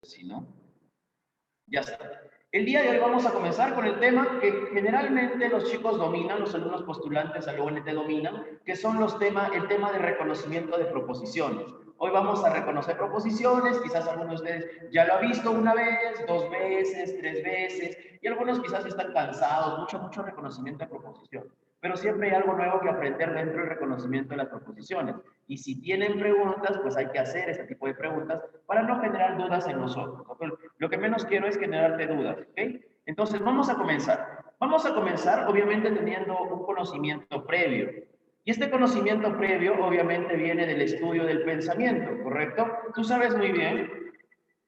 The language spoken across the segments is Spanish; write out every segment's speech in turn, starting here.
Si no, ya está. El día de hoy vamos a comenzar con el tema que generalmente los chicos dominan, los alumnos postulantes al UNT dominan, que son el tema de reconocimiento de proposiciones. Hoy vamos a reconocer proposiciones, quizás algunos de ustedes ya lo ha visto una vez, dos veces, tres veces, y algunos quizás están cansados, mucho reconocimiento de proposición. Pero siempre hay algo nuevo que aprender dentro del reconocimiento de las proposiciones. Y si tienen preguntas, pues hay que hacer ese tipo de preguntas para no generar dudas en nosotros. Lo que menos quiero es generarte dudas, ¿ok? Entonces, vamos a comenzar. Vamos a comenzar, obviamente, teniendo un conocimiento previo. Y este conocimiento previo, obviamente, viene del estudio del pensamiento, ¿correcto? Tú sabes muy bien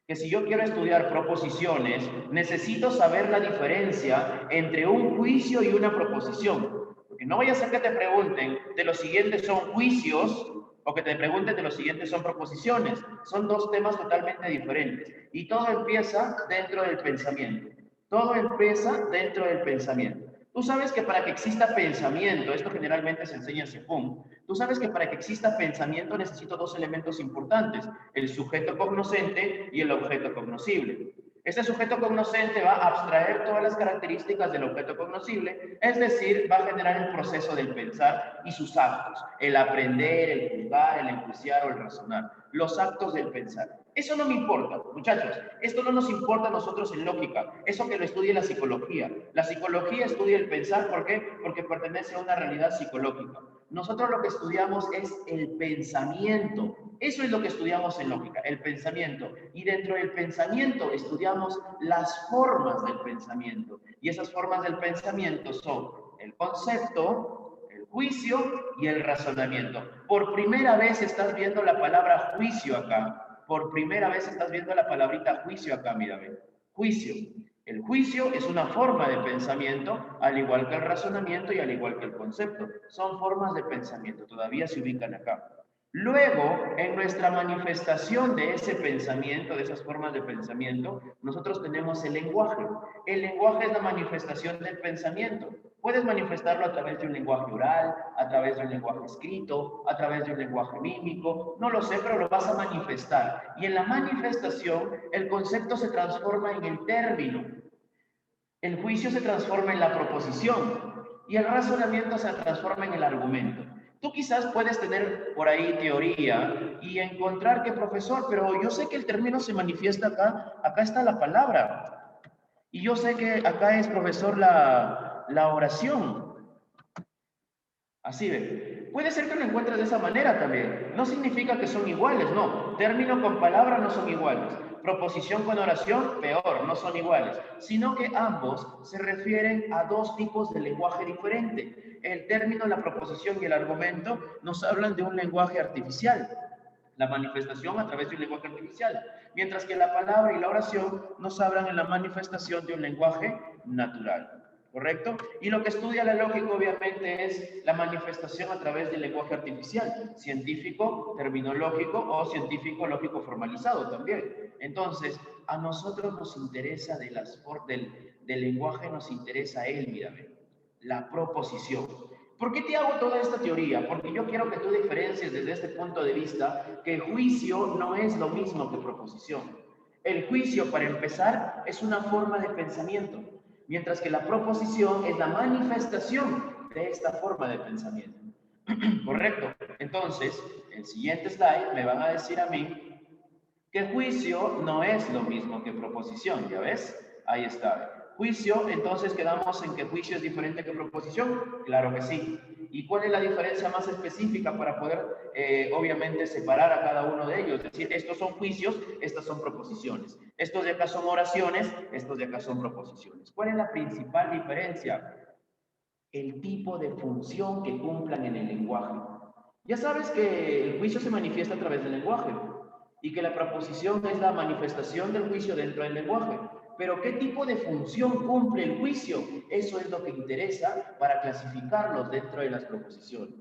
que si yo quiero estudiar proposiciones, necesito saber la diferencia entre un juicio y una proposición. Porque no vaya a ser que te pregunten de los siguientes son juicios o que te pregunten de los siguientes son proposiciones. Son dos temas totalmente diferentes. Y todo empieza dentro del pensamiento. Todo empieza dentro del pensamiento. Tú sabes que para que exista pensamiento, esto generalmente se enseña en Sepún, tú sabes que para que exista pensamiento necesito dos elementos importantes, el sujeto cognoscente y el objeto cognoscible. Este sujeto cognoscente va a abstraer todas las características del objeto cognoscible, es decir, va a generar el proceso del pensar y sus actos, el aprender, el juzgar, el enjuiciar o el razonar, los actos del pensar. Eso no me importa, muchachos, esto no nos importa a nosotros en lógica, eso que lo estudie la psicología. La psicología estudia el pensar, ¿por qué? Porque pertenece a una realidad psicológica. Nosotros lo que estudiamos es el pensamiento. Eso es lo que estudiamos en lógica, el pensamiento. Y dentro del pensamiento estudiamos las formas del pensamiento. Y esas formas del pensamiento son el concepto, el juicio y el razonamiento. Por primera vez estás viendo la palabra juicio acá. Por primera vez estás viendo la palabrita juicio acá, mírame. Juicio. El juicio es una forma de pensamiento, al igual que el razonamiento y al igual que el concepto. Son formas de pensamiento, todavía se ubican acá. Luego, en nuestra manifestación de ese pensamiento, de esas formas de pensamiento, nosotros tenemos el lenguaje. El lenguaje es la manifestación del pensamiento. Puedes manifestarlo a través de un lenguaje oral, a través de un lenguaje escrito, a través de un lenguaje mímico, no lo sé, pero lo vas a manifestar. Y en la manifestación, el concepto se transforma en el término, el juicio se transforma en la proposición y el razonamiento se transforma en el argumento. Tú quizás puedes tener por ahí teoría y encontrar que, profesor, pero yo sé que el término se manifiesta acá, acá está la palabra. Y yo sé que acá es, profesor, la oración. Así ve. Puede ser que lo encuentres de esa manera también. No significa que son iguales, no. Término con palabra no son iguales. Proposición con oración, peor, no son iguales. Sino que ambos se refieren a dos tipos de lenguaje diferente. El término, la proposición y el argumento nos hablan de un lenguaje artificial. La manifestación a través de un lenguaje artificial. Mientras que la palabra y la oración nos hablan en la manifestación de un lenguaje natural. ¿Correcto? Y lo que estudia la lógica obviamente es la manifestación a través del lenguaje artificial, científico, terminológico o científico lógico formalizado también. Entonces, a nosotros nos interesa del lenguaje, nos interesa él, mírame, la proposición. ¿Por qué te hago toda esta teoría? Porque yo quiero que tú diferencies desde este punto de vista que juicio no es lo mismo que proposición. El juicio, para empezar, es una forma de pensamiento, mientras que la proposición es la manifestación de esta forma de pensamiento. ¿Correcto? Entonces, el siguiente slide me van a decir a mí que juicio no es lo mismo que proposición, ¿ya ves? Ahí está. Juicio, entonces quedamos en que juicio es diferente que proposición. Claro que sí. ¿Y cuál es la diferencia más específica para poder, obviamente, separar a cada uno de ellos? Es decir, estos son juicios, estas son proposiciones. Estos de acá son oraciones, estos de acá son proposiciones. ¿Cuál es la principal diferencia? El tipo de función que cumplan en el lenguaje. Ya sabes que el juicio se manifiesta a través del lenguaje y que la proposición es la manifestación del juicio dentro del lenguaje. Pero ¿qué tipo de función cumple el juicio? Eso es lo que interesa para clasificarlos dentro de las proposiciones.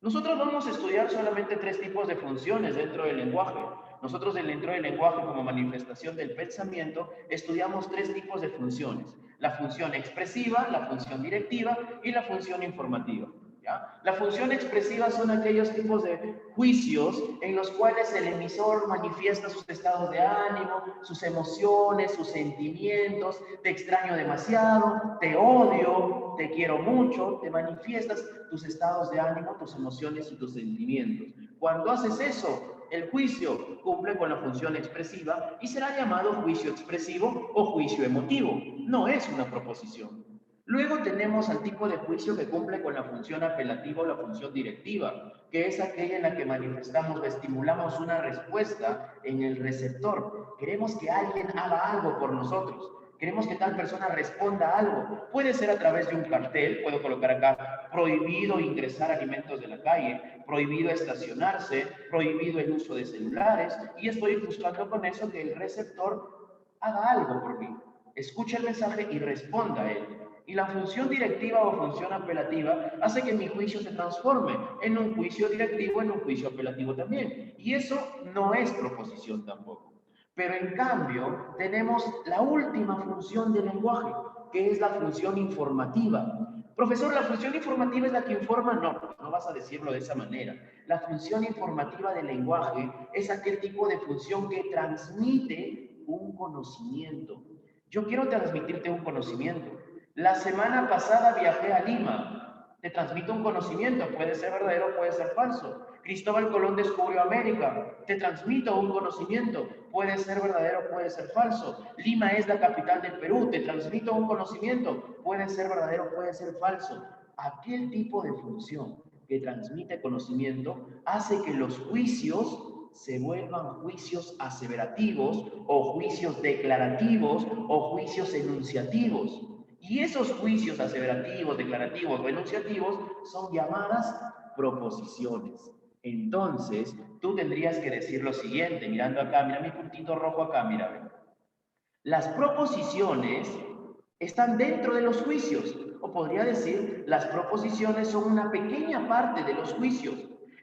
Nosotros vamos a estudiar solamente tres tipos de funciones dentro del lenguaje. Nosotros dentro del lenguaje como manifestación del pensamiento estudiamos tres tipos de funciones. La función expresiva, la función directiva y la función informativa. ¿ya? La función expresiva son aquellos tipos de juicios en los cuales el emisor manifiesta sus estados de ánimo, sus emociones, sus sentimientos. Te extraño demasiado, te odio, te quiero mucho. Te manifiestas tus estados de ánimo, tus emociones y tus sentimientos. Cuando haces eso, el juicio cumple con la función expresiva y será llamado juicio expresivo o juicio emotivo. No es una proposición. Luego tenemos al tipo de juicio que cumple con la función apelativa o la función directiva, que es aquella en la que manifestamos o estimulamos una respuesta en el receptor. Queremos que alguien haga algo por nosotros. Queremos que tal persona responda algo. Puede ser a través de un cartel, puedo colocar acá, prohibido ingresar alimentos de la calle, prohibido estacionarse, prohibido el uso de celulares, y estoy buscando con eso que el receptor haga algo por mí. Escuche el mensaje y responda a él. Y la función directiva o función apelativa hace que mi juicio se transforme en un juicio directivo, en un juicio apelativo también. Y eso no es proposición tampoco. Pero en cambio, tenemos la última función del lenguaje, que es la función informativa. Profesor, ¿la función informativa es la que informa? No, no vas a decirlo de esa manera. La función informativa del lenguaje es aquel tipo de función que transmite un conocimiento. Yo quiero transmitirte un conocimiento. La semana pasada viajé a Lima. Te transmito un conocimiento, puede ser verdadero, puede ser falso. Cristóbal Colón descubrió América. Te transmito un conocimiento, puede ser verdadero, puede ser falso. Lima es la capital del Perú. Te transmito un conocimiento, puede ser verdadero, puede ser falso. Aquel tipo de función que transmite conocimiento hace que los juicios se vuelvan juicios aseverativos o juicios declarativos o juicios enunciativos. Y esos juicios aseverativos, declarativos o enunciativos son llamadas proposiciones. Entonces, tú tendrías que decir lo siguiente, mirando acá, mira mi puntito rojo acá, mira. Las proposiciones están dentro de los juicios, o podría decir, las proposiciones son una pequeña parte de los juicios.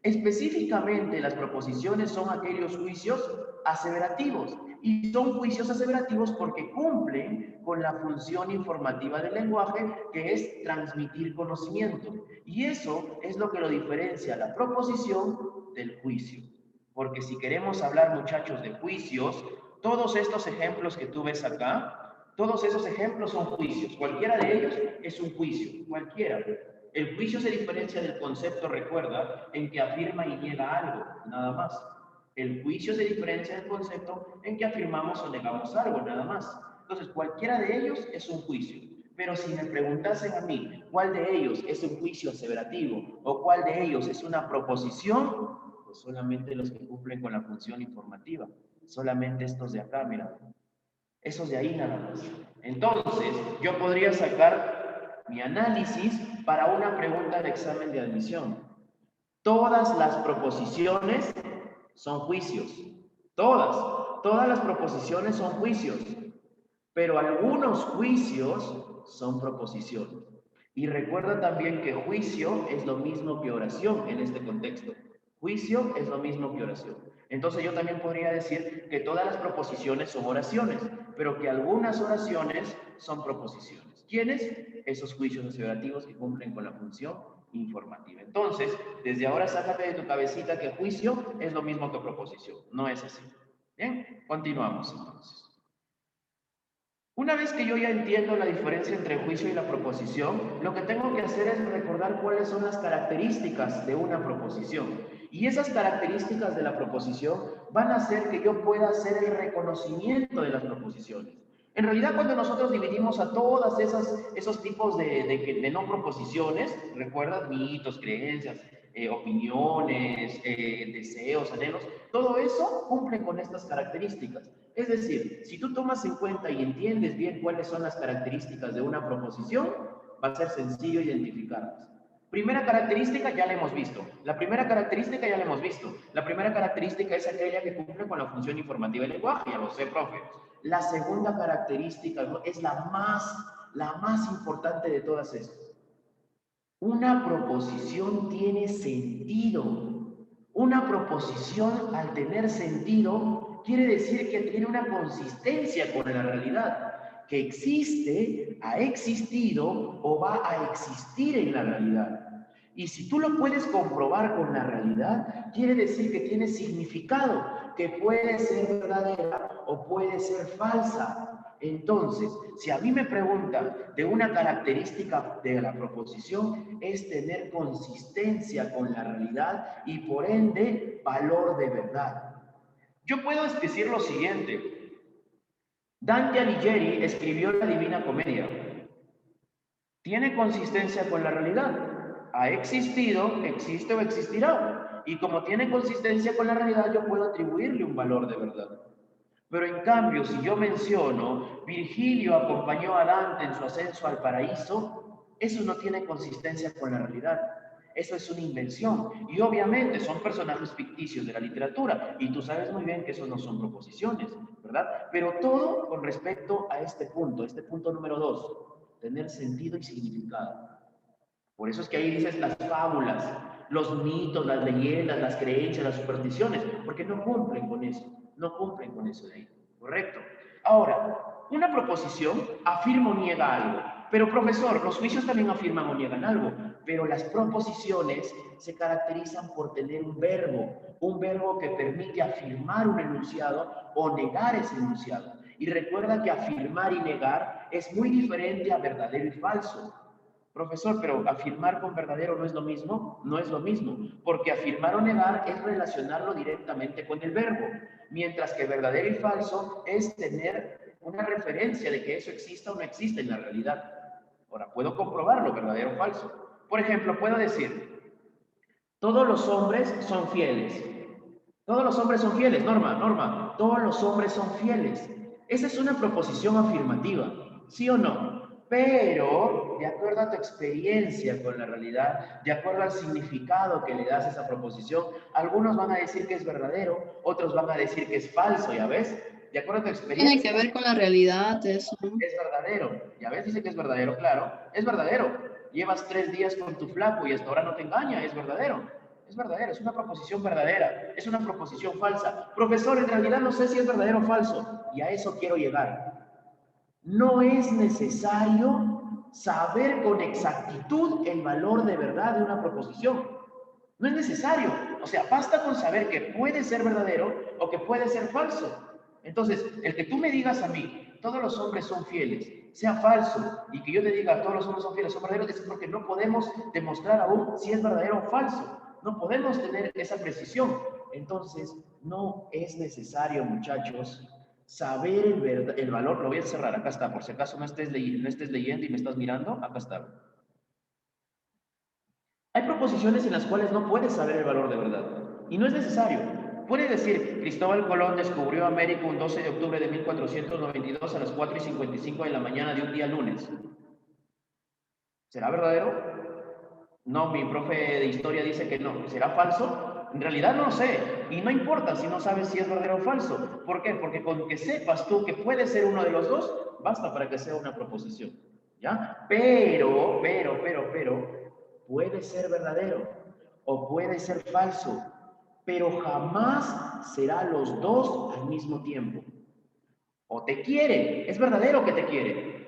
Específicamente, las proposiciones son aquellos juicios aseverativos, y son juicios aseverativos porque cumplen con la función informativa del lenguaje, que es transmitir conocimiento. Y eso es lo que lo diferencia la proposición del juicio. Porque si queremos hablar, muchachos, de juicios, todos estos ejemplos que tú ves acá, todos esos ejemplos son juicios. Cualquiera de ellos es un juicio, cualquiera. El juicio se diferencia del concepto, recuerda, en que afirma y niega algo, nada más. El juicio se diferencia del concepto en que afirmamos o negamos algo, nada más. Entonces, cualquiera de ellos es un juicio. Pero si me preguntasen a mí cuál de ellos es un juicio aseverativo o cuál de ellos es una proposición, pues solamente los que cumplen con la función informativa. Solamente estos de acá, mira. Esos de ahí nada más. Entonces, yo podría sacar mi análisis para una pregunta de examen de admisión. Todas las proposiciones son juicios. Todas las proposiciones son juicios. Pero algunos juicios son proposiciones. Y recuerda también que juicio es lo mismo que oración en este contexto. Juicio es lo mismo que oración. Entonces yo también podría decir que todas las proposiciones son oraciones, pero que algunas oraciones son proposiciones. ¿Quiénes? Esos juicios aseverativos que cumplen con la función informativa. Entonces, desde ahora sácate de tu cabecita que juicio es lo mismo que proposición. No es así. Bien, continuamos entonces. Una vez que yo ya entiendo la diferencia entre el juicio y la proposición, lo que tengo que hacer es recordar cuáles son las características de una proposición. Y esas características de la proposición van a hacer que yo pueda hacer el reconocimiento de las proposiciones. En realidad, cuando nosotros dividimos a todas esos tipos de no proposiciones, recuerdas, mitos, creencias, opiniones, deseos, anhelos, todo eso cumple con estas características. Es decir, si tú tomas en cuenta y entiendes bien cuáles son las características de una proposición, va a ser sencillo identificarlas. Primera característica, ya la hemos visto. La primera característica ya la hemos visto. La primera característica es aquella que cumple con la función informativa del lenguaje, ya lo sé, profe. La segunda característica es la más importante de todas estas. Una proposición tiene sentido. Una proposición, al tener sentido, quiere decir que tiene una consistencia con la realidad, que existe, ha existido o va a existir en la realidad. Y si tú lo puedes comprobar con la realidad, quiere decir que tiene significado, que puede ser verdadera o puede ser falsa. Entonces, si a mí me preguntan de una característica de la proposición, es tener consistencia con la realidad y por ende valor de verdad. Yo puedo decir lo siguiente. Dante Alighieri escribió la Divina Comedia. ¿Tiene consistencia con la realidad? Ha existido, existe o existirá. Y como tiene consistencia con la realidad, yo puedo atribuirle un valor de verdad. Pero en cambio, si yo menciono, Virgilio acompañó a Dante en su ascenso al paraíso, eso no tiene consistencia con la realidad. Eso es una invención. Y obviamente son personajes ficticios de la literatura. Y tú sabes muy bien que eso no son proposiciones, ¿verdad? Pero todo con respecto a este punto número 2, tener sentido y significado. Por eso es que ahí dices las fábulas, los mitos, las leyendas, las creencias, las supersticiones, porque no cumplen con eso, no cumplen con eso de ahí, ¿correcto? Ahora, una proposición afirma o niega algo, pero profesor, los juicios también afirman o niegan algo, pero las proposiciones se caracterizan por tener un verbo que permite afirmar un enunciado o negar ese enunciado. Y recuerda que afirmar y negar es muy diferente a verdadero y falso. Profesor, pero afirmar con verdadero no es lo mismo, no es lo mismo, porque afirmar o negar es relacionarlo directamente con el verbo, mientras que verdadero y falso es tener una referencia de que eso exista o no existe en la realidad. Ahora, puedo comprobarlo, verdadero o falso. Por ejemplo, puedo decir, todos los hombres son fieles. Todos los hombres son fieles, Norma, todos los hombres son fieles. Esa es una proposición afirmativa, ¿sí o no? Pero, de acuerdo a tu experiencia con la realidad, de acuerdo al significado que le das a esa proposición, algunos van a decir que es verdadero, otros van a decir que es falso, ¿ya ves? De acuerdo a tu Tiene experiencia, que ver con la realidad eso. es verdadero. ¿Ya ves? Dice que es verdadero, claro. Es verdadero. Llevas 3 días con tu flaco y hasta ahora no te engaña, es verdadero. Es verdadero, es una proposición verdadera, es una proposición falsa. Profesor, en realidad no sé si es verdadero o falso. Y a eso quiero llegar. No es necesario saber con exactitud el valor de verdad de una proposición. No es necesario. O sea, basta con saber que puede ser verdadero o que puede ser falso. Entonces, el que tú me digas a mí, todos los hombres son fieles, sea falso, y que yo te diga, todos los hombres son fieles, son verdaderos, es porque no podemos demostrar aún si es verdadero o falso. No podemos tener esa precisión. Entonces, no es necesario, muchachos, saber el valor. Lo voy a cerrar, acá está, por si acaso no estés leyendo y me estás mirando, acá está. Hay proposiciones en las cuales no puedes saber el valor de verdad. Y no es necesario. Puedes decir, Cristóbal Colón descubrió América un 12 de octubre de 1492 a las 4:55 de la mañana de un día lunes. ¿Será verdadero? No, mi profe de historia dice que no. ¿Será falso? En realidad no lo sé. Y no importa si no sabes si es verdadero o falso. ¿Por qué? Porque con que sepas tú que puede ser uno de los dos, basta para que sea una proposición. ¿Ya? Pero, puede ser verdadero o puede ser falso, pero jamás será los dos al mismo tiempo. O te quiere, es verdadero que te quiere,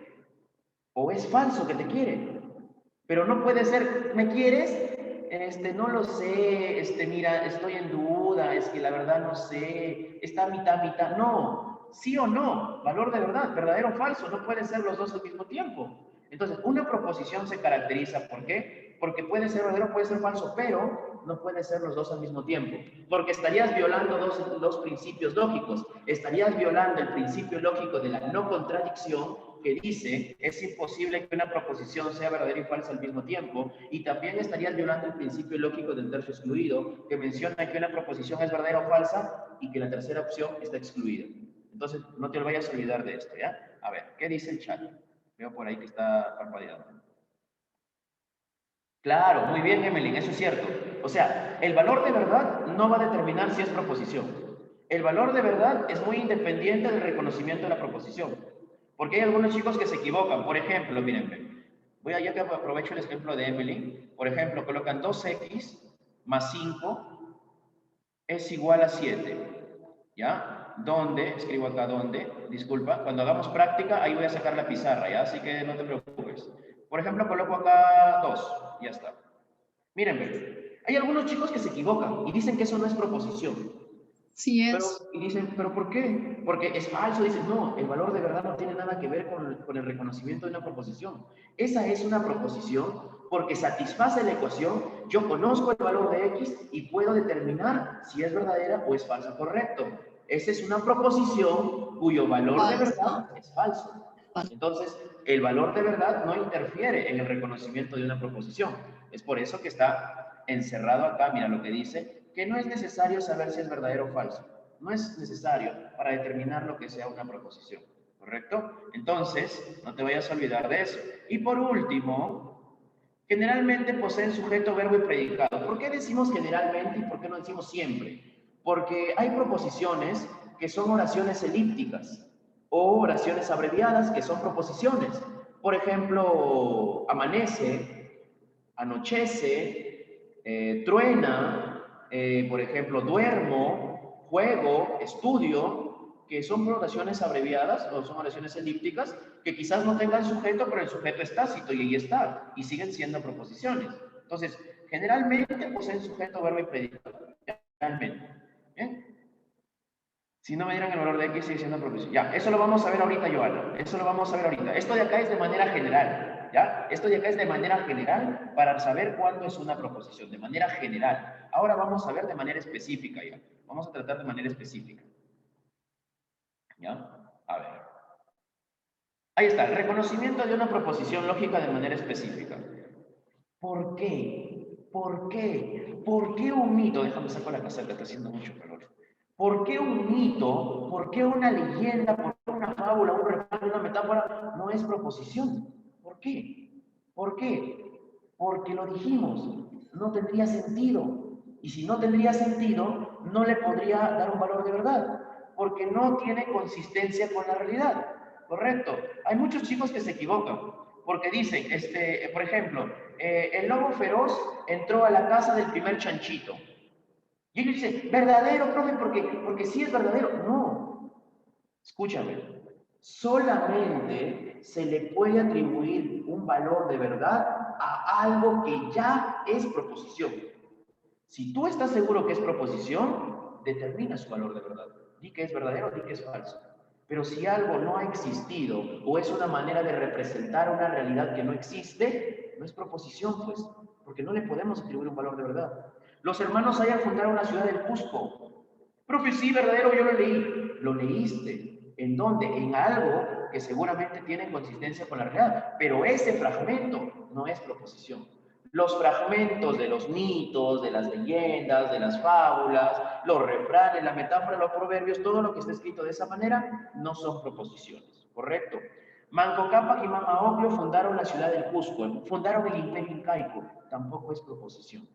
o es falso que te quiere. Pero no puede ser, ¿me quieres? No lo sé, mira, estoy en duda, es que la verdad no sé, está mitad, mitad. No, sí o no, valor de verdad, verdadero o falso, no pueden ser los dos al mismo tiempo. Entonces, una proposición se caracteriza, ¿por qué? Porque puede ser verdadero, puede ser falso, pero no puede ser los dos al mismo tiempo. Porque estarías violando dos principios lógicos. Estarías violando el principio lógico de la no contradicción, que dice es imposible que una proposición sea verdadera y falsa al mismo tiempo, y también estarías violando el principio lógico del tercio excluido, que menciona que una proposición es verdadera o falsa y que la tercera opción está excluida. Entonces, no te vayas a olvidar de esto, ¿ya? A ver, ¿qué dice el chat? Veo por ahí que está parpadeando. Claro, muy bien, Emeline, eso es cierto. O sea, el valor de verdad no va a determinar si es proposición. El valor de verdad es muy independiente del reconocimiento de la proposición. Porque hay algunos chicos que se equivocan. Por ejemplo, miren, ya que aprovecho el ejemplo de Emeline, por ejemplo, colocan 2x más 5 es igual a 7. ¿Ya? ¿Dónde? Escribo acá dónde. Disculpa, cuando hagamos práctica, ahí voy a sacar la pizarra, ¿ya? Así que no te preocupes. Por ejemplo, coloco acá 2, ya está. Miren, hay algunos chicos que se equivocan y dicen que eso no es proposición. Sí Pero, es. y dicen, ¿pero por qué? Porque es falso. Dicen, no, el valor de verdad no tiene nada que ver con el reconocimiento de una proposición. Esa es una proposición porque satisface la ecuación. Yo conozco el valor de X y puedo determinar si es verdadera o es falsa, correcto. Esa es una proposición cuyo valor de Falso. verdad es falso. Falso. Entonces, el valor de verdad no interfiere en el reconocimiento de una proposición. Es por eso que está encerrado acá, mira lo que dice, que no es necesario saber si es verdadero o falso. No es necesario para determinar lo que sea una proposición, ¿correcto? Entonces, no te vayas a olvidar de eso. Y por último, generalmente poseen sujeto, verbo y predicado. ¿Por qué decimos generalmente y por qué no decimos siempre? Porque hay proposiciones que son oraciones elípticas o oraciones abreviadas que son proposiciones. Por ejemplo, amanece, anochece, truena, por ejemplo, duermo, juego, estudio, que son oraciones abreviadas o son oraciones elípticas que quizás no tengan sujeto, pero el sujeto es tácito y ahí está, y siguen siendo proposiciones. Entonces, generalmente poseen sujeto, verbo y predicado. Generalmente. ¿Bien? Si no me dieran el valor de X, sigue siendo proposición. Ya, eso lo vamos a ver ahorita, Joana. Eso lo vamos a ver ahorita. Esto de acá es de manera general. ¿Ya? Esto de acá es de manera general para saber cuándo es una proposición. De manera general. Ahora vamos a ver de manera específica, ¿ya? Vamos a tratar de manera específica. ¿Ya? A ver. Ahí está. El reconocimiento de una proposición lógica de manera específica. ¿Por qué? ¿Por qué? ¿Por qué un mito? Déjame sacar la caseta, está haciendo mucho calor. ¿Por qué un mito? ¿Por qué una leyenda? ¿Por qué una fábula, un refrán, una metáfora no es proposición? ¿Por qué? ¿Por qué? Porque lo dijimos, no tendría sentido. Y si no tendría sentido, no le podría dar un valor de verdad, porque no tiene consistencia con la realidad. ¿Correcto? Hay muchos chicos que se equivocan, porque dicen, por ejemplo, el lobo feroz entró a la casa del primer chanchito. Y ellos dicen, verdadero, profe, porque sí es verdadero. No, escúchame, solamente se le puede atribuir un valor de verdad a algo que ya es proposición. Si tú estás seguro que es proposición, determina su valor de verdad. Di que es verdadero, di que es falso. Pero si algo no ha existido o es una manera de representar una realidad que no existe, no es proposición, pues, porque no le podemos atribuir un valor de verdad. Los hermanos hayan fundado una ciudad del Cusco. Profe, sí, verdadero, yo lo leí. Lo leíste. ¿En dónde? En algo que seguramente tiene consistencia con la realidad. Pero ese fragmento no es proposición. Los fragmentos de los mitos, de las leyendas, de las fábulas, los refranes, la metáfora, los proverbios, todo lo que está escrito de esa manera, no son proposiciones, ¿correcto? Manco Cápac y Mama Ocllo fundaron la ciudad del Cusco, fundaron el imperio incaico, tampoco es proposición.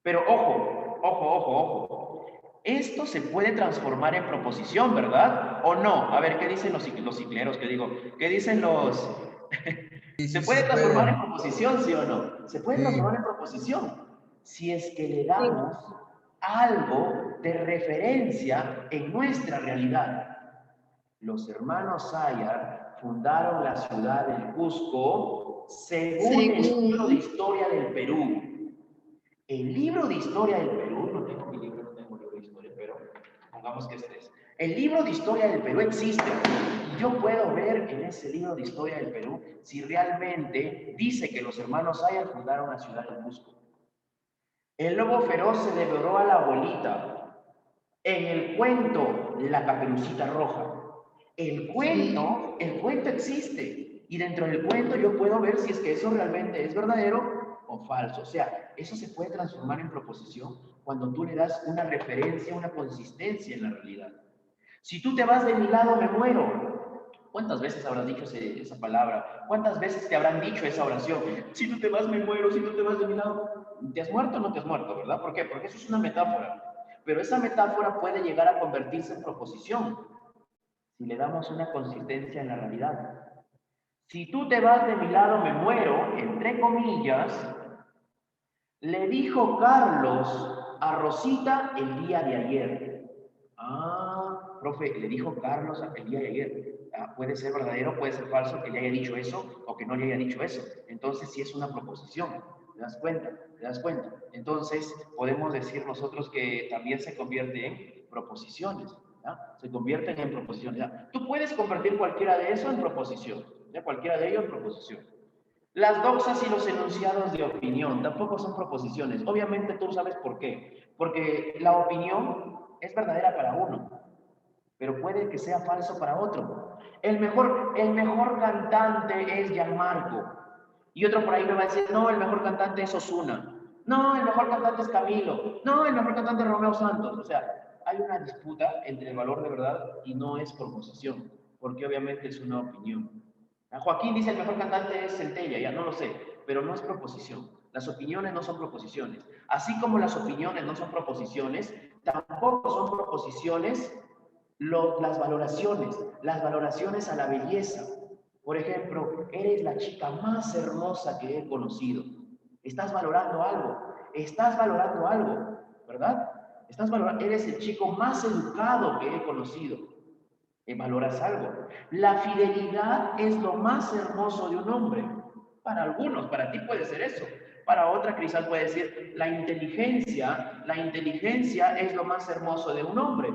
Pero ojo, ojo, ojo, ojo. Esto se puede transformar en proposición, ¿verdad? ¿O no? A ver, ¿qué dicen los cicleros? ¿Qué digo? ¿Qué dicen los, Sí, ¿se sí, puede se transformar en puede. proposición, sí o no? Se puede Sí, transformar en proposición si es que le Sí. damos algo de referencia en nuestra realidad. Los hermanos Sayar fundaron la ciudad del Cusco según el libro de Según. historia del Perú. El libro de historia del Perú, no tengo mi libro, no tengo libro de historia, pero pongamos que este es. El libro de historia del Perú existe y yo puedo ver en ese libro de historia del Perú si realmente dice que los hermanos Sayar fundaron la ciudad del Cusco. El lobo feroz se devoró a la abuelita. En el cuento, la caperucita roja. Sí. El cuento existe. Y dentro del cuento yo puedo ver si es que eso realmente es verdadero o falso. O sea, eso se puede transformar en proposición cuando tú le das una referencia, una consistencia en la realidad. Si tú te vas de mi lado, me muero. ¿Cuántas veces habrás dicho esa palabra? ¿Cuántas veces te habrán dicho esa oración? Si tú te vas, me muero. Si tú te vas de mi lado, ¿te has muerto o no te has muerto, verdad? ¿Por qué? Porque eso es una metáfora. Pero esa metáfora puede llegar a convertirse en proposición si le damos una consistencia en la realidad. Si tú te vas de mi lado, me muero, entre comillas, le dijo Carlos a Rosita el día de ayer. Ah, profe, le dijo Carlos el día de ayer. Ah, puede ser verdadero, puede ser falso que le haya dicho eso o que no le haya dicho eso. Entonces sí es una proposición. das cuenta? ¿Te das cuenta? Entonces, podemos decir nosotros que también se convierte en proposiciones, ¿ya? Se convierten en proposiciones, ¿ya? Tú puedes convertir cualquiera de eso en proposición, ¿ya? Cualquiera de ellos en proposición. Las doxas y los enunciados de opinión tampoco son proposiciones. Obviamente tú sabes por qué. Porque la opinión es verdadera para uno, pero puede que sea falso para otro. El mejor cantante es Gianmarco. Y otro por ahí me va a decir, no, el mejor cantante es Ozuna. No, el mejor cantante es Camilo. No, el mejor cantante es Romeo Santos. O sea, hay una disputa entre el valor de verdad y no es proposición, porque obviamente es una opinión. Joaquín dice el mejor cantante es Centella, ya no lo sé, pero no es proposición. Las opiniones no son proposiciones. Así como las opiniones no son proposiciones, tampoco son proposiciones las valoraciones a la belleza. Por ejemplo, eres la chica más hermosa que he conocido. Estás valorando algo, ¿verdad? Eres el chico más educado que he conocido. Valoras algo. La fidelidad es lo más hermoso de un hombre. Para algunos, para ti puede ser eso. Para otra quizás puede decir, la inteligencia es lo más hermoso de un hombre.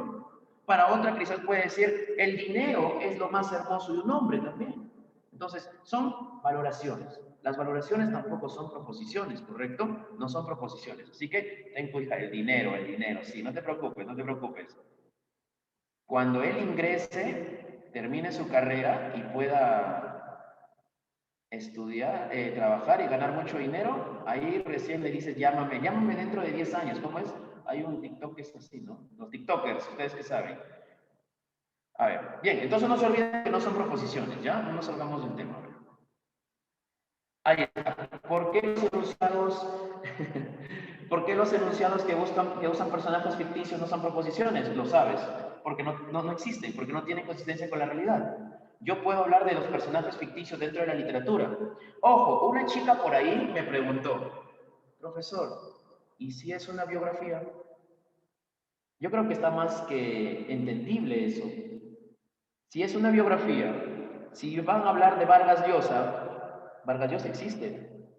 Para otra quizás puede decir, el dinero es lo más hermoso de un hombre también. Entonces, son valoraciones. Las valoraciones tampoco son proposiciones, ¿correcto? No son proposiciones. Así que ten cuidado, el dinero, sí, no te preocupes. Cuando él ingrese, termine su carrera y pueda estudiar, trabajar y ganar mucho dinero, ahí recién le dices, llámame dentro de 10 años. ¿Cómo es? Hay un TikTok que es así, ¿no? Los TikTokers, ustedes que saben. A ver, bien, entonces no se olviden que no son proposiciones, ¿ya? No nos salgamos del tema. Ahí está. ¿Por qué los enunciados, ¿por qué los enunciados que usan personajes ficticios no son proposiciones? Lo sabes, porque no existen, porque no tienen consistencia con la realidad. Yo puedo hablar de los personajes ficticios dentro de la literatura. Ojo, una chica por ahí me preguntó, profesor, ¿y si es una biografía? Yo creo que está más que entendible eso. Si es una biografía, si van a hablar de Vargas Llosa existe.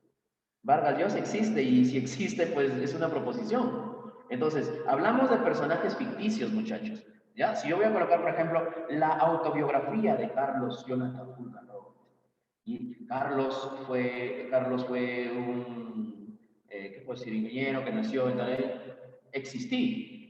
Vargas Llosa existe y si existe, pues es una proposición. Entonces, hablamos de personajes ficticios, muchachos. ¿Ya? Si yo voy a colocar, por ejemplo, la autobiografía de Carlos Jonathan Fulcanov. Y Carlos fue un, ¿qué puedo decir? Ingeniero que nació en tal. Existí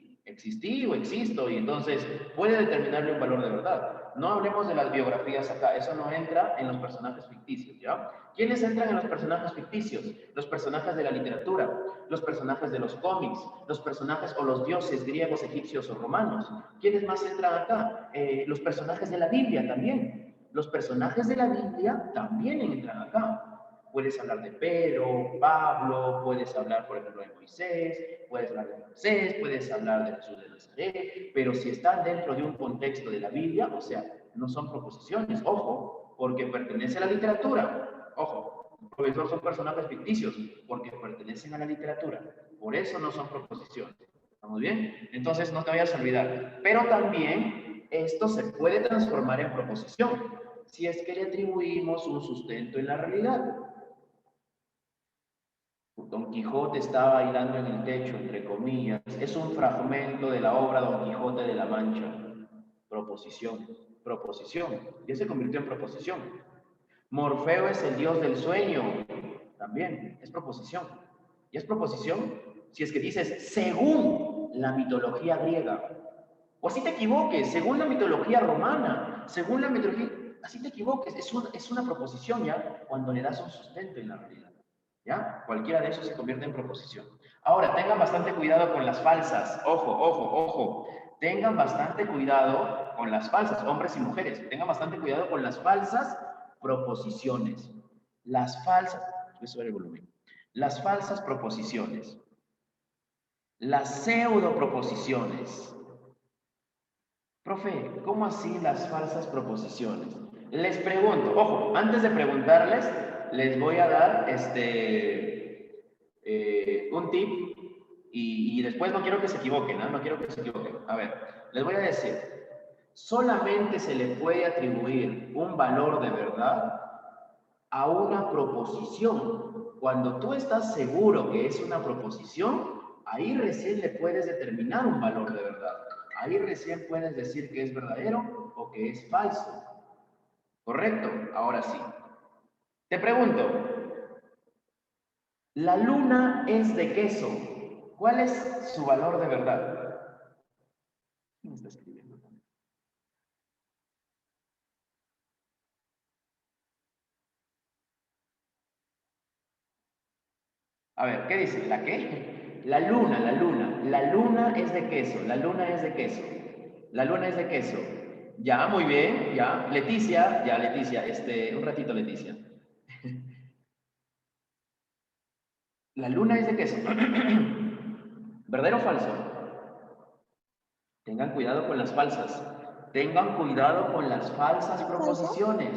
o existo, y entonces puede determinarle un valor de verdad. No hablemos de las biografías acá, eso no entra en los personajes ficticios, ¿ya? ¿Quiénes entran en los personajes ficticios? Los personajes de la literatura, los personajes de los cómics, los personajes o los dioses griegos, egipcios o romanos. ¿Quiénes más entran acá? Los personajes de la Biblia también. Los personajes de la Biblia también entran acá. Puedes hablar de Pedro, Pablo, puedes hablar, por ejemplo, de Moisés, puedes hablar de Moisés, puedes hablar de Jesús de Nazaret, pero si están dentro de un contexto de la Biblia, o sea, no son proposiciones, ojo, porque pertenece a la literatura, ojo, los profesores son personajes ficticios, porque pertenecen a la literatura, por eso no son proposiciones. ¿Estamos bien? Entonces no te vayas a olvidar, pero también esto se puede transformar en proposición, si es que le atribuimos un sustento en la realidad. Don Quijote está bailando en el techo, entre comillas. Es un fragmento de la obra Don Quijote de la Mancha. Proposición. Ya se convirtió en proposición. Morfeo es el dios del sueño. También es proposición. ¿Y es proposición? Si es que dices, según la mitología griega. O si te equivoques, según la mitología romana, según la mitología... Así te equivoques, es una proposición ya cuando le das un sustento en la realidad. ¿Ya? Cualquiera de esos se convierte en proposición. Ahora, tengan bastante cuidado con las falsas. Ojo. Tengan bastante cuidado con las falsas, hombres y mujeres. Tengan bastante cuidado con las falsas proposiciones. Las falsas... Voy a subir el volumen. Las falsas proposiciones. Las pseudoproposiciones. Profe, ¿cómo así las falsas proposiciones? Les pregunto, ojo, antes de preguntarles, les voy a dar un tip y después no quiero que se equivoquen, ¿no? No quiero que se equivoquen. A ver, les voy a decir, solamente se le puede atribuir un valor de verdad a una proposición. Cuando tú estás seguro que es una proposición, ahí recién le puedes determinar un valor de verdad. Ahí recién puedes decir que es verdadero o que es falso. ¿Correcto? Ahora sí. Te pregunto, la luna es de queso. ¿Cuál es su valor de verdad? ¿Quién está escribiendo? A ver, ¿qué dice? ¿La qué? La luna, la luna. La luna es de queso, la luna es de queso. La luna es de queso. Ya, muy bien, ya. Leticia, ya, Leticia, un ratito, Leticia. La luna es de queso. ¿Verdadero o falso? Tengan cuidado con las falsas. Tengan cuidado con las falsas proposiciones.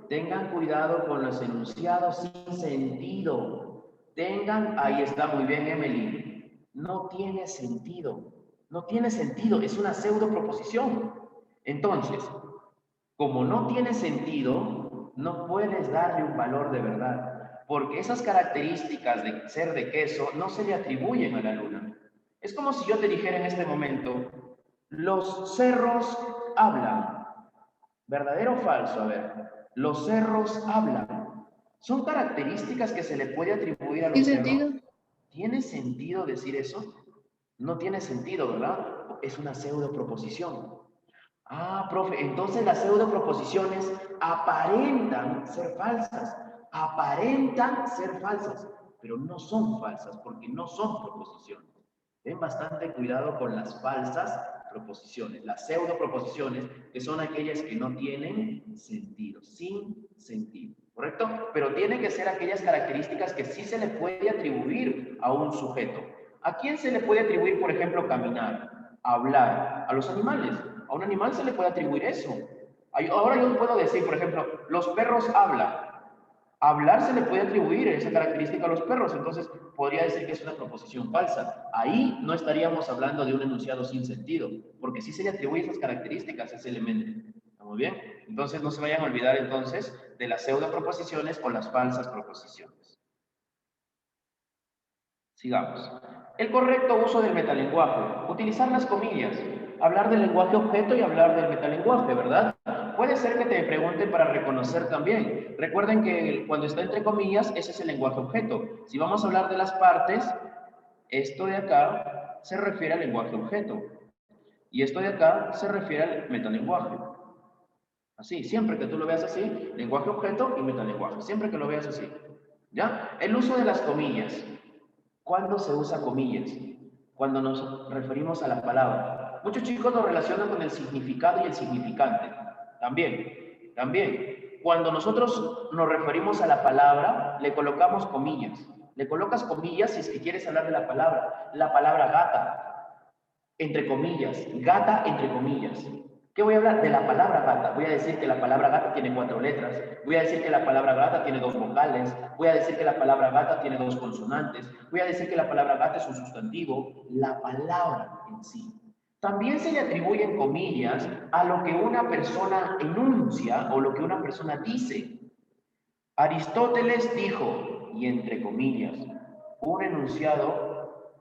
Tengan cuidado con los enunciados sin sentido. Ahí está muy bien, Emily. No tiene sentido. No tiene sentido. Es una pseudo proposición. Entonces, como no tiene sentido, no puedes darle un valor de verdad, porque esas características de ser de queso no se le atribuyen a la luna. Es como si yo te dijera en este momento, los cerros hablan. ¿Verdadero o falso? A ver, los cerros hablan. ¿Son características que se le puede atribuir a los ¿Tiene cerros? sentido? ¿Tiene sentido decir eso? No tiene sentido, ¿verdad? Es una pseudo proposición. Ah, profe, entonces las pseudo proposiciones aparentan ser falsas, pero no son falsas porque no son proposiciones. Ten bastante cuidado con las falsas proposiciones, las pseudo proposiciones, que son aquellas que no tienen sentido, sin sentido, ¿correcto? Pero tienen que ser aquellas características que sí se le puede atribuir a un sujeto. ¿A quién se le puede atribuir, por ejemplo, caminar, hablar? A los animales. A un animal se le puede atribuir eso. Ahora yo puedo decir, por ejemplo, los perros hablan. Hablar se le puede atribuir esa característica a los perros, entonces podría decir que es una proposición falsa. Ahí no estaríamos hablando de un enunciado sin sentido, porque sí se le atribuye esas características a ese elemento. ¿Estamos bien? Entonces no se vayan a olvidar entonces de las pseudo proposiciones o las falsas proposiciones. Sigamos. El correcto uso del metalenguaje. Utilizar las comillas. Hablar del lenguaje objeto y hablar del metalenguaje, ¿verdad? Puede ser que te pregunten para reconocer también. Recuerden que cuando está entre comillas, ese es el lenguaje objeto. Si vamos a hablar de las partes, esto de acá se refiere al lenguaje objeto. Y esto de acá se refiere al metalenguaje. Así, siempre que tú lo veas así, lenguaje objeto y metalenguaje. Siempre que lo veas así. ¿Ya? El uso de las comillas. ¿Cuándo se usa comillas? Cuando nos referimos a la palabra. Muchos chicos lo relacionan con el significado y el significante. También. Cuando nosotros nos referimos a la palabra, le colocamos comillas. Le colocas comillas si es que quieres hablar de la palabra. La palabra gata, entre comillas. Gata, entre comillas. ¿Qué voy a hablar? De la palabra gata. Voy a decir que la palabra gata tiene 4 letras. Voy a decir que la palabra gata tiene 2 vocales. Voy a decir que la palabra gata tiene 2 consonantes. Voy a decir que la palabra gata es un sustantivo. La palabra en sí. También se le atribuyen comillas a lo que una persona enuncia o lo que una persona dice. Aristóteles dijo, y entre comillas, un enunciado.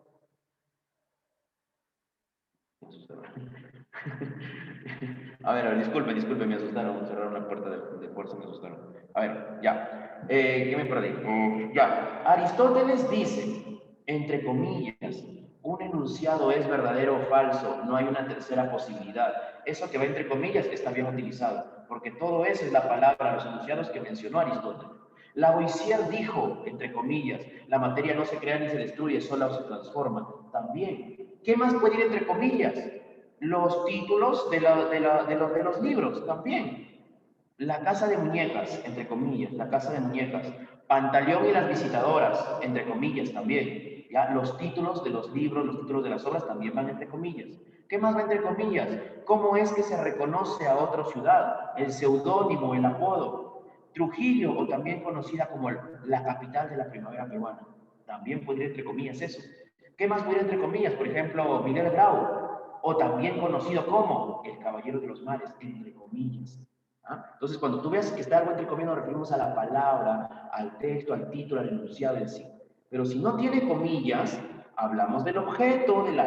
A ver, disculpe, me asustaron, cerraron la puerta de fuerza, me asustaron. A ver, ya. ¿Qué me perdí? Ya. Aristóteles dice, entre comillas, un enunciado es verdadero o falso, no hay una tercera posibilidad. Eso que va entre comillas está bien utilizado, porque todo eso es la palabra, los enunciados que mencionó Aristóteles. Lavoisier dijo, entre comillas, la materia no se crea ni se destruye, sola o se transforma. También. ¿Qué más puede ir entre comillas? Los títulos de los libros también. La casa de muñecas, entre comillas, la casa de muñecas. Pantaleón y las visitadoras, entre comillas también. ¿Ya? Los títulos de los libros, los títulos de las obras también van entre comillas. ¿Qué más va entre comillas? ¿Cómo es que se reconoce a otra ciudad? El seudónimo, el apodo. Trujillo, o también conocida como la capital de la primavera peruana. También puede ir entre comillas eso. ¿Qué más puede ir entre comillas? Por ejemplo, Miguel Grau, o también conocido como el Caballero de los Mares, entre comillas. ¿Ah? Entonces, cuando tú veas que está algo entre comillas, nos referimos a la palabra, al texto, al título, al enunciado en sí. Pero si no tiene comillas, hablamos del objeto, del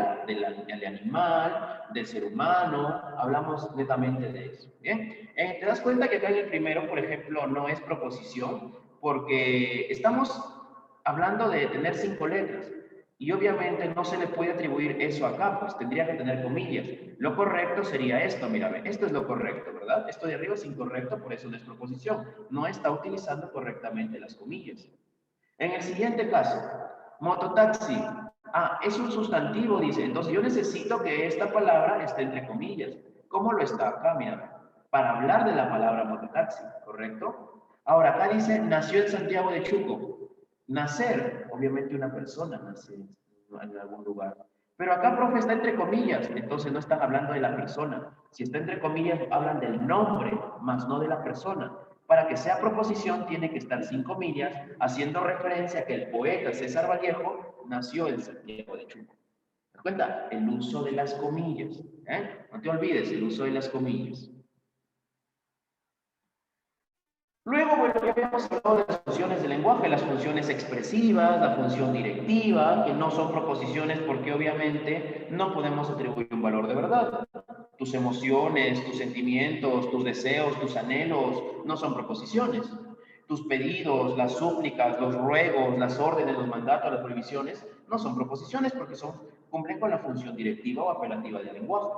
animal, del ser humano, hablamos netamente de eso. ¿Bien? Te das cuenta que acá en el primero, por ejemplo, no es proposición, porque estamos hablando de tener 5 letras. Y obviamente no se le puede atribuir eso acá, pues tendría que tener comillas. Lo correcto sería esto, mírame, esto es lo correcto, ¿verdad? Esto de arriba es incorrecto, por eso no es proposición. No está utilizando correctamente las comillas. En el siguiente caso, mototaxi. Ah, es un sustantivo, dice. Entonces yo necesito que esta palabra esté entre comillas. ¿Cómo lo está acá? Mírame. Para hablar de la palabra mototaxi, ¿correcto? Ahora, acá dice, nació en Santiago de Chuco. Nacer, obviamente una persona nace en algún lugar. Pero acá, profe, está entre comillas, entonces no están hablando de la persona. Si está entre comillas, hablan del nombre, más no de la persona. Para que sea proposición, tiene que estar sin comillas, haciendo referencia a que el poeta César Vallejo nació en Santiago de Chuco. ¿Te das cuenta? El uso de las comillas. No te olvides el uso de las comillas. Luego, bueno, ya habíamos hablado de las funciones del lenguaje, las funciones expresivas, la función directiva, que no son proposiciones porque obviamente no podemos atribuir un valor de verdad. Tus emociones, tus sentimientos, tus deseos, tus anhelos, no son proposiciones. Tus pedidos, las súplicas, los ruegos, las órdenes, los mandatos, las prohibiciones, no son proposiciones porque cumplen con la función directiva o apelativa del lenguaje.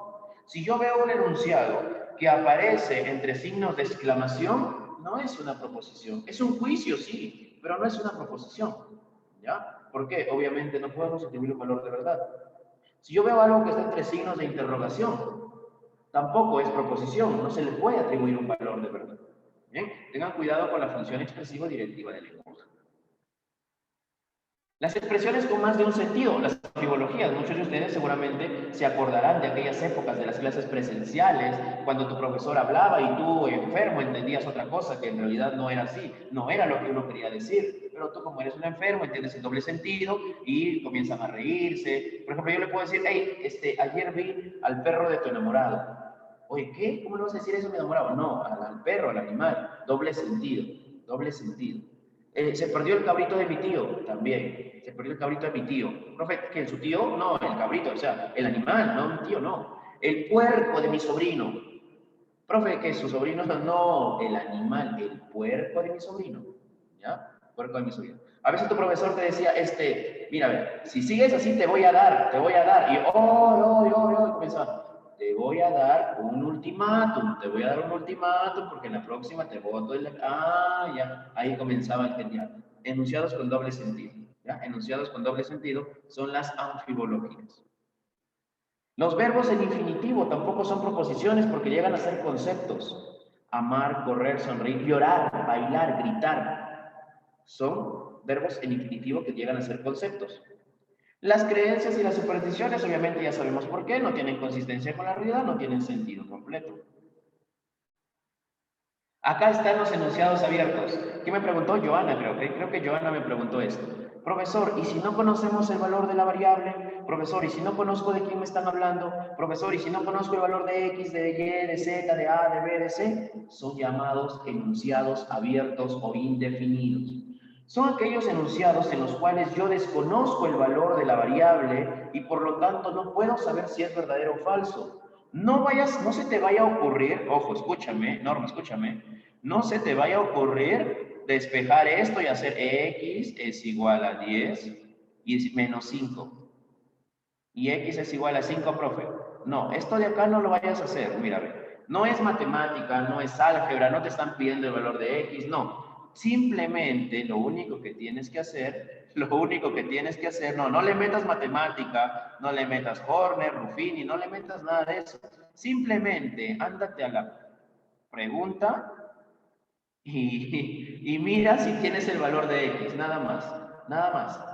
Si yo veo un enunciado que aparece entre signos de exclamación, no es una proposición. Es un juicio, sí, pero no es una proposición. ¿Ya? ¿Por qué? Obviamente no podemos atribuir un valor de verdad. Si yo veo algo que está entre signos de interrogación, tampoco es proposición, no se le puede atribuir un valor de verdad. ¿Bien? Tengan cuidado con la función expresiva directiva del lenguaje. Las expresiones con más de un sentido, las amfibologías, muchos de ustedes seguramente se acordarán de aquellas épocas de las clases presenciales, cuando tu profesor hablaba y tú, enfermo, entendías otra cosa que en realidad no era así, no era lo que uno quería decir, pero tú como eres un enfermo entiendes el doble sentido y comienzan a reírse. Por ejemplo, yo le puedo decir, hey, ayer vi al perro de tu enamorado. Oye, ¿qué? ¿Cómo le vas a decir eso a mi enamorado? No, al perro, al animal, doble sentido, doble sentido. Se perdió el cabrito de mi tío, también. Se perdió el cabrito de mi tío. Profe, ¿que su tío? No, el cabrito, o sea, el animal, no mi tío, no. El puerco de mi sobrino. Profe, que su sobrino, no, el animal, el puerco de mi sobrino. ¿Ya? Puerco de mi sobrino. A veces tu profesor te decía, mira, a ver, si sigues así te voy a dar, te voy a dar. Y comenzaba, te voy a dar un ultimátum, te voy a dar un ultimátum porque en la próxima te voto el... Ah, ya, ahí comenzaba el genial. Enunciados con doble sentido. ¿Ya? Enunciados con doble sentido son las anfibologías. Los verbos en infinitivo tampoco son proposiciones porque llegan a ser conceptos. Amar, correr, sonreír, llorar, bailar, gritar. Son verbos en infinitivo que llegan a ser conceptos. Las creencias y las supersticiones, obviamente ya sabemos por qué, no tienen consistencia con la realidad, no tienen sentido completo. Acá están los enunciados abiertos. ¿Qué me preguntó? Joana, creo que Joana me preguntó esto. Profesor, ¿y si no conocemos el valor de la variable? Profesor, ¿y si no conozco de quién me están hablando? Profesor, ¿y si no conozco el valor de X, de Y, de Z, de A, de B, de C? Son llamados enunciados abiertos o indefinidos. Son aquellos enunciados en los cuales yo desconozco el valor de la variable y por lo tanto no puedo saber si es verdadero o falso. No se te vaya a ocurrir, ojo, escúchame, Norma, escúchame, no se te vaya a ocurrir despejar esto y hacer x es igual a 10 y menos 5. Y x es igual a 5, profe. No, esto de acá no lo vayas a hacer, mira, no es matemática, no es álgebra, no te están pidiendo el valor de x, no. Simplemente lo único que tienes que hacer, no le metas matemática, no le metas Horner, Ruffini, no le metas nada de eso. Simplemente ándate a la pregunta y mira si tienes el valor de X, nada más, nada más.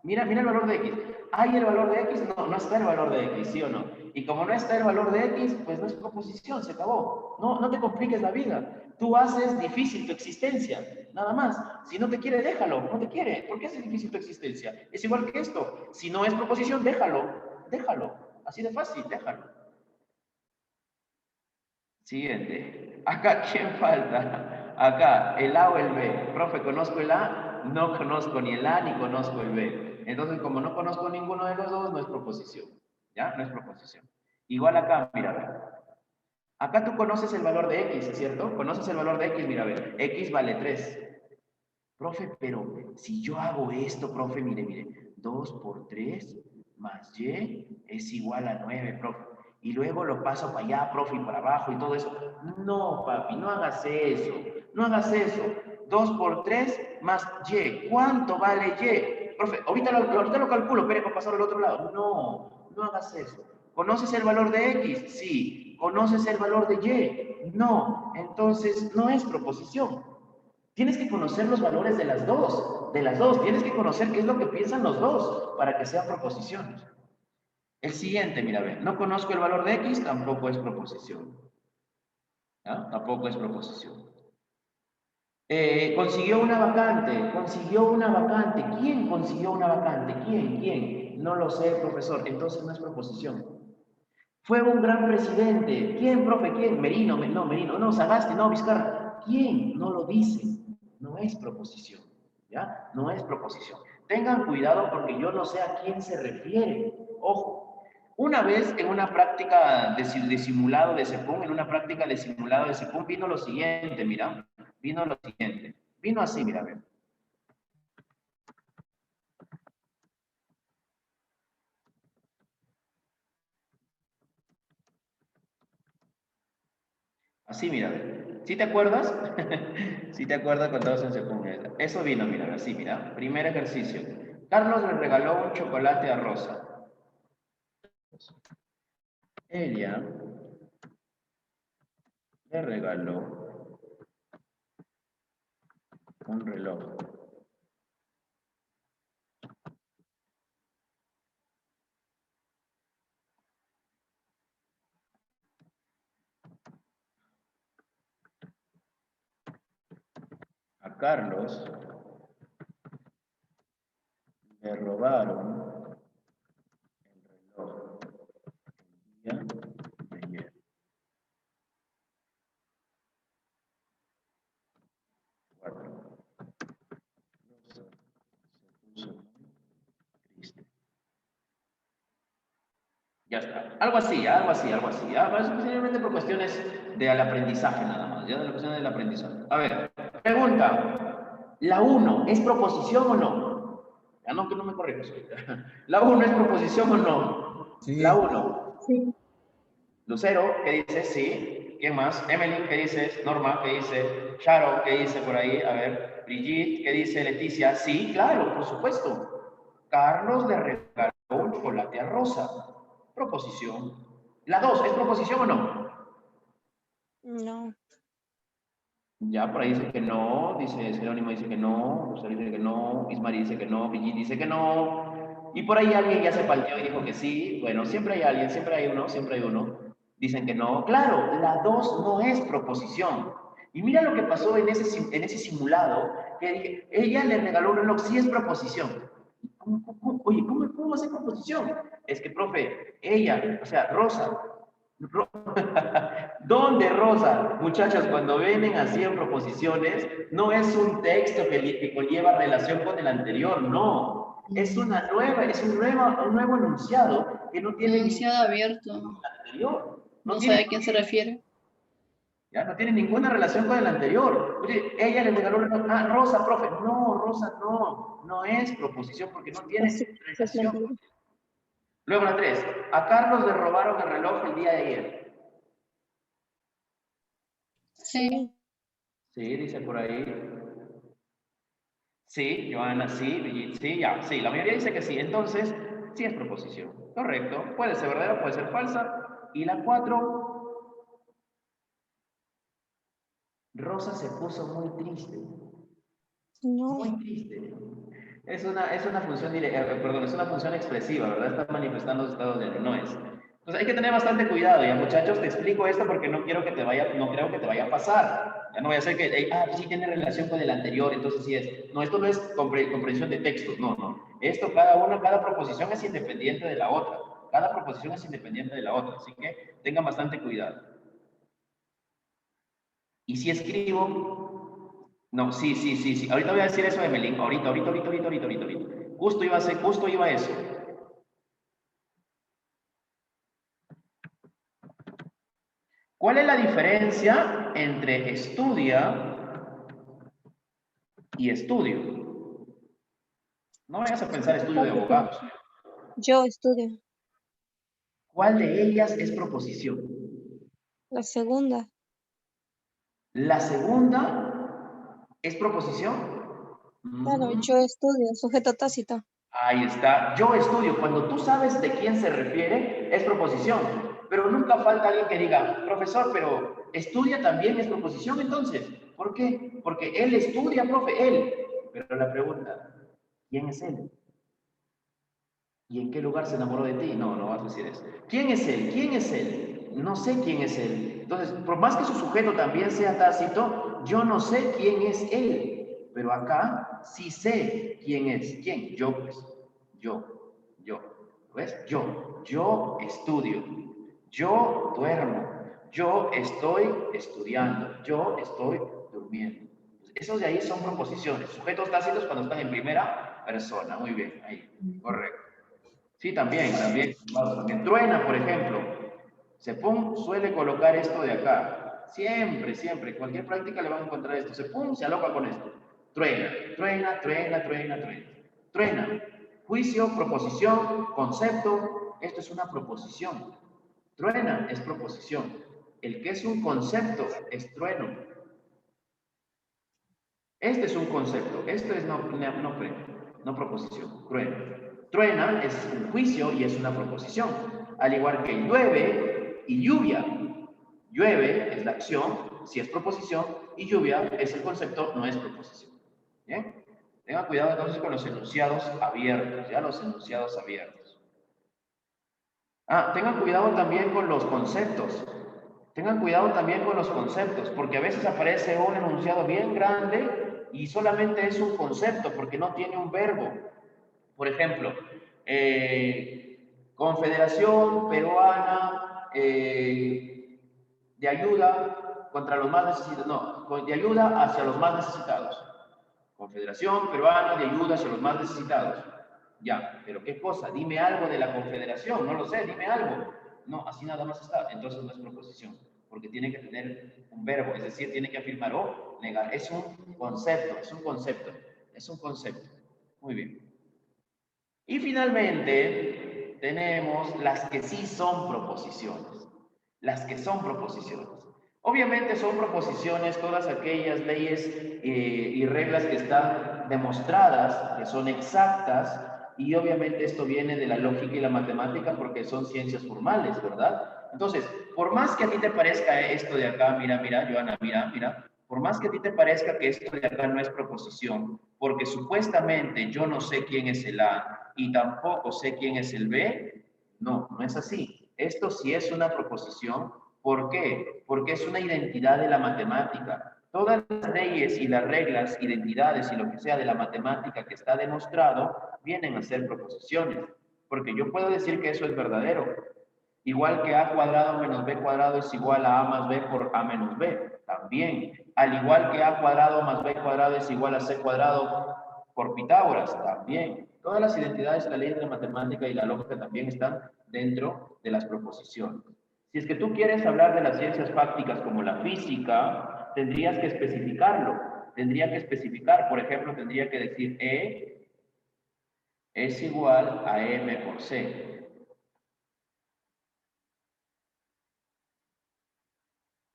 Mira el valor de X. ¿Hay el valor de X? No, no está el valor de X, ¿sí o no? Y como no está el valor de X, pues no es proposición, se acabó. No te compliques la vida. Tú haces difícil tu existencia, nada más. Si no te quiere, déjalo, no te quiere. ¿Por qué haces difícil tu existencia? Es igual que esto. Si no es proposición, déjalo. Así de fácil, déjalo. Siguiente. Acá, ¿quién falta? Acá, ¿el A o el B? Profe, ¿conozco el A? No conozco ni el A ni conozco el B. Entonces, como no conozco ninguno de los dos, no es proposición. ¿Ya? No es proposición. Igual acá, mira, a ver. Acá tú conoces el valor de X, ¿cierto? Conoces el valor de X, mira, a ver. X vale 3. Profe, pero si yo hago esto, profe, mire, 2 por 3 más Y es igual a 9, profe. Y luego lo paso para allá, profe, y para abajo y todo eso. No, papi, no hagas eso. No hagas eso. 2 por 3 más Y. ¿Cuánto vale Y? Profe, ahorita lo calculo, espere para pasar al otro lado. No, no hagas eso. ¿Conoces el valor de X? Sí. ¿Conoces el valor de Y? No. Entonces, no es proposición. Tienes que conocer los valores de las dos, tienes que conocer qué es lo que piensan los dos para que sean proposiciones. El siguiente, mira, ve, no conozco el valor de X, tampoco es proposición. ¿Ah? Tampoco es proposición. Consiguió una vacante. ¿Quién consiguió una vacante? ¿Quién? No lo sé, profesor, entonces no es proposición. Fue un gran presidente. ¿Quién, profe? ¿Quién? Merino, no, Sagasti, no, Vizcarra. ¿Quién? No lo dice. No es proposición, ¿ya? No es proposición. Tengan cuidado porque yo no sé a quién se refiere. Ojo, una vez en una práctica de simulado de CEPUM, vino lo siguiente, mira, vino lo siguiente. Vino así, mira, a ver. Así, mira, ¿sí te acuerdas? ¿Sí te acuerdas cuando estabas en secundaria? Eso vino, mira, así, mira. Primer ejercicio. Carlos le regaló un chocolate a Rosa. Ella le regaló un reloj. A Carlos le robaron el reloj el día de ayer. 4. Rosa se puso muy triste. Ya está. Algo así. Ya, posiblemente por cuestiones del aprendizaje nada más. Ya de la cuestión del aprendizaje. A ver, pregunta. ¿La 1 es proposición o no? Ya no, que no me corrijas. ¿La 1 es proposición o no? Sí. La 1. Sí. Lucero, ¿qué dice? Sí. ¿Quién más? Emily, ¿qué dices? Norma, ¿qué dice? Sharon, ¿qué dice por ahí? A ver, Brigitte, ¿qué dice? Leticia, sí, claro, por supuesto. Carlos le regaló un chocolate a Rosa. Proposición. La 2, ¿es proposición o no? No. Ya por ahí dice que no, dice Jerónimo dice que no, Lucero dice que no, Ismari dice que no, Brigitte dice que no. Y por ahí alguien ya se palteó y dijo que sí. Bueno, siempre hay alguien, siempre hay uno. Dicen que no. Claro, la 2 no es proposición. Y mira lo que pasó en ese simulado, que ella le regaló un reloj, sí es proposición. Oye, ¿cómo va a ser proposición? Es que, profe, ella, o sea, Rosa, ¿dónde, Rosa? Muchachos, cuando vienen así en proposiciones, no es un texto que conlleva relación con el anterior, no. Es un nuevo enunciado que no tiene Enunciado abierto. anterior. No sé a quién se refiere. Ya no tiene ninguna relación con el anterior. Oye, ella le regaló Rosa, profe. No, Rosa, no es proposición porque no tiene relación. Luego la 3. A Carlos le robaron el reloj el día de ayer. Sí. Sí, dice por ahí. Sí, Joana, sí, Brigitte, sí, ya, sí, la mayoría dice que sí. Entonces, sí es proposición. Correcto. Puede ser verdadera, puede ser falsa. Y la 4. Rosa se puso muy triste. No. Muy triste. Es una función, es una función expresiva, ¿verdad? Está manifestando estados de ánimo, no es. Entonces hay que tener bastante cuidado, ya muchachos, te explico esto porque no creo que te vaya a pasar. Ya no vaya a ser que, sí tiene relación con el anterior, entonces sí es. No, esto no es comprensión de textos, no. Esto, cada proposición es independiente de la otra. Cada proposición es independiente de la otra, así que tengan bastante cuidado. Y si escribo, no, sí. Ahorita voy a decir eso de Melín. Ahorita. Justo iba a eso. ¿Cuál es la diferencia entre estudia y estudio? No vayas a pensar estudio de abogados. Yo estudio. ¿Cuál de ellas es proposición? La segunda. La segunda es proposición. Claro, yo estudio, sujeto tácito. Ahí está. Yo estudio. Cuando tú sabes de quién se refiere, es proposición. Pero nunca falta alguien que diga, profesor, pero estudia también es proposición entonces. ¿Por qué? Porque él estudia, profe, él. Pero la pregunta, ¿quién es él? ¿Y en qué lugar se enamoró de ti? No vas a decir eso. ¿Quién es él? ¿Quién es él? No sé quién es él. Entonces, por más que su sujeto también sea tácito, yo no sé quién es él. Pero acá sí sé quién es. ¿Quién? Yo, pues. Yo. ¿Ves? Yo estudio. Yo duermo. Yo estoy estudiando. Yo estoy durmiendo. Esos de ahí son proposiciones. Sujetos tácitos cuando están en primera persona. Muy bien, ahí. Correcto. Sí, también. Truena, por ejemplo. Sepum suele colocar esto de acá. Siempre. Cualquier práctica le van a encontrar esto. Sepum se aloca con esto. Truena. Truena. Juicio, proposición, concepto. Esto es una proposición. Truena es proposición. El que es un concepto es trueno. Este es un concepto. Esto es no proposición. Truena. Truena es un juicio y es una proposición. Al igual que llueve y lluvia. Llueve es la acción, si es proposición, y lluvia es el concepto, no es proposición. ¿Bien? Tengan cuidado entonces con los enunciados abiertos, ¿ya? Los enunciados abiertos. Tengan cuidado también con los conceptos. Tengan cuidado también con los conceptos, porque a veces aparece un enunciado bien grande y solamente es un concepto, porque no tiene un verbo. Por ejemplo, Confederación Peruana de ayuda contra los más necesitados, no, de ayuda hacia los más necesitados. Confederación Peruana de ayuda hacia los más necesitados. Ya, pero ¿qué cosa? Dime algo de la Confederación, no lo sé, dime algo. No, así nada más está, entonces no es proposición, porque tiene que tener un verbo, es decir, tiene que afirmar o negar. Es un concepto. Muy bien. Y finalmente, tenemos las que sí son proposiciones. Obviamente son proposiciones todas aquellas leyes y reglas que están demostradas, que son exactas, y obviamente esto viene de la lógica y la matemática porque son ciencias formales, ¿verdad? Entonces, por más que a ti te parezca esto de acá, mira, Joana, mira, por más que a ti te parezca que esto de acá no es proposición, porque supuestamente yo no sé quién es el A y tampoco sé quién es el B, no es así. Esto sí es una proposición. ¿Por qué? Porque es una identidad de la matemática. Todas las leyes y las reglas, identidades y lo que sea de la matemática que está demostrado, vienen a ser proposiciones. Porque yo puedo decir que eso es verdadero. Igual que a cuadrado menos b cuadrado es igual a más b por a menos b. También. Al igual que a cuadrado más b cuadrado es igual a c cuadrado por Pitágoras. También. Todas las identidades de la ley de la matemática y la lógica también están dentro de las proposiciones. Si es que tú quieres hablar de las ciencias fácticas como la física, tendrías que especificarlo. Por ejemplo, tendría que decir E es igual a M por C.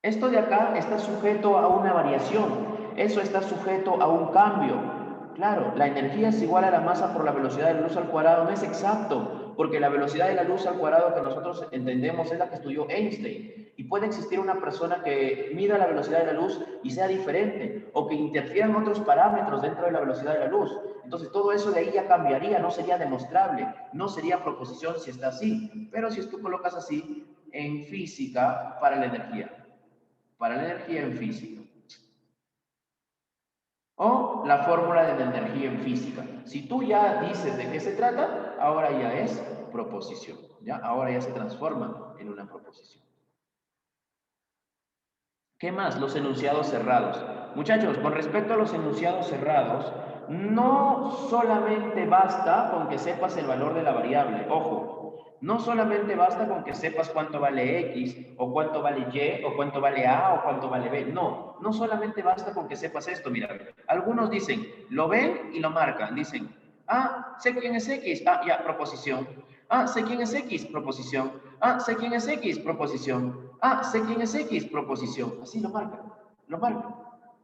Esto de acá está sujeto a una variación, eso está sujeto a un cambio. Claro, la energía es igual a la masa por la velocidad de la luz al cuadrado, no es exacto, porque la velocidad de la luz al cuadrado que nosotros entendemos es la que estudió Einstein. Y puede existir una persona que mida la velocidad de la luz y sea diferente, o que interfieran otros parámetros dentro de la velocidad de la luz. Entonces todo eso de ahí ya cambiaría, no sería demostrable, no sería proposición si está así. Pero si tú colocas así en física para la energía en física. O la fórmula de la energía en física. Si tú ya dices de qué se trata, ahora ya es proposición. ¿Ya? Ahora ya se transforma en una proposición. ¿Qué más? Los enunciados cerrados. Muchachos, con respecto a los enunciados cerrados, no solamente basta con que sepas el valor de la variable. Ojo, no solamente basta con que sepas cuánto vale X, o cuánto vale Y, o cuánto vale A, o cuánto vale B. No, no solamente basta con que sepas esto. Mira, algunos dicen, lo ven y lo marcan. Dicen, ah, sé quién es X. Ah, ya, proposición. Ah, sé quién es X, proposición. Ah, sé quién es X, proposición. Ah, sé quién es X, proposición. Así lo marcan, lo marcan.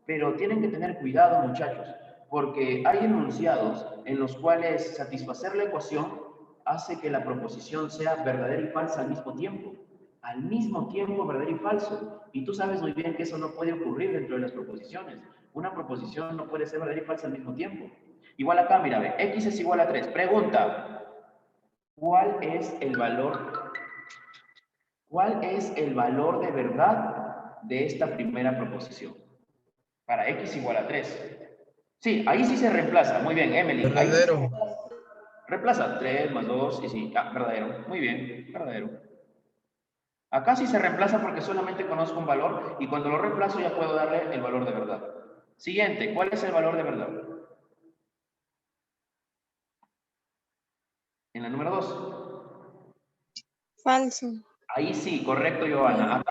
Pero tienen que tener cuidado, muchachos, porque hay enunciados en los cuales satisfacer la ecuación hace que la proposición sea verdadera y falsa al mismo tiempo. Al mismo tiempo, verdadero y falso. Y tú sabes muy bien que eso no puede ocurrir dentro de las proposiciones. Una proposición no puede ser verdadera y falsa al mismo tiempo. Igual acá, mira, ve, X es igual a 3. Pregunta, ¿cuál es el valor? ¿Cuál es el valor de verdad de esta primera proposición? Para X igual a 3. Sí, ahí sí se reemplaza. Muy bien, Emily. Ahí sí Verdadero. reemplaza 3 más 2 y sí, verdadero. Muy bien, verdadero. Acá sí se reemplaza porque solamente conozco un valor y cuando lo reemplazo ya puedo darle el valor de verdad. Siguiente, ¿cuál es el valor de verdad? En la número 2. Falso. Ahí sí, correcto, Johanna.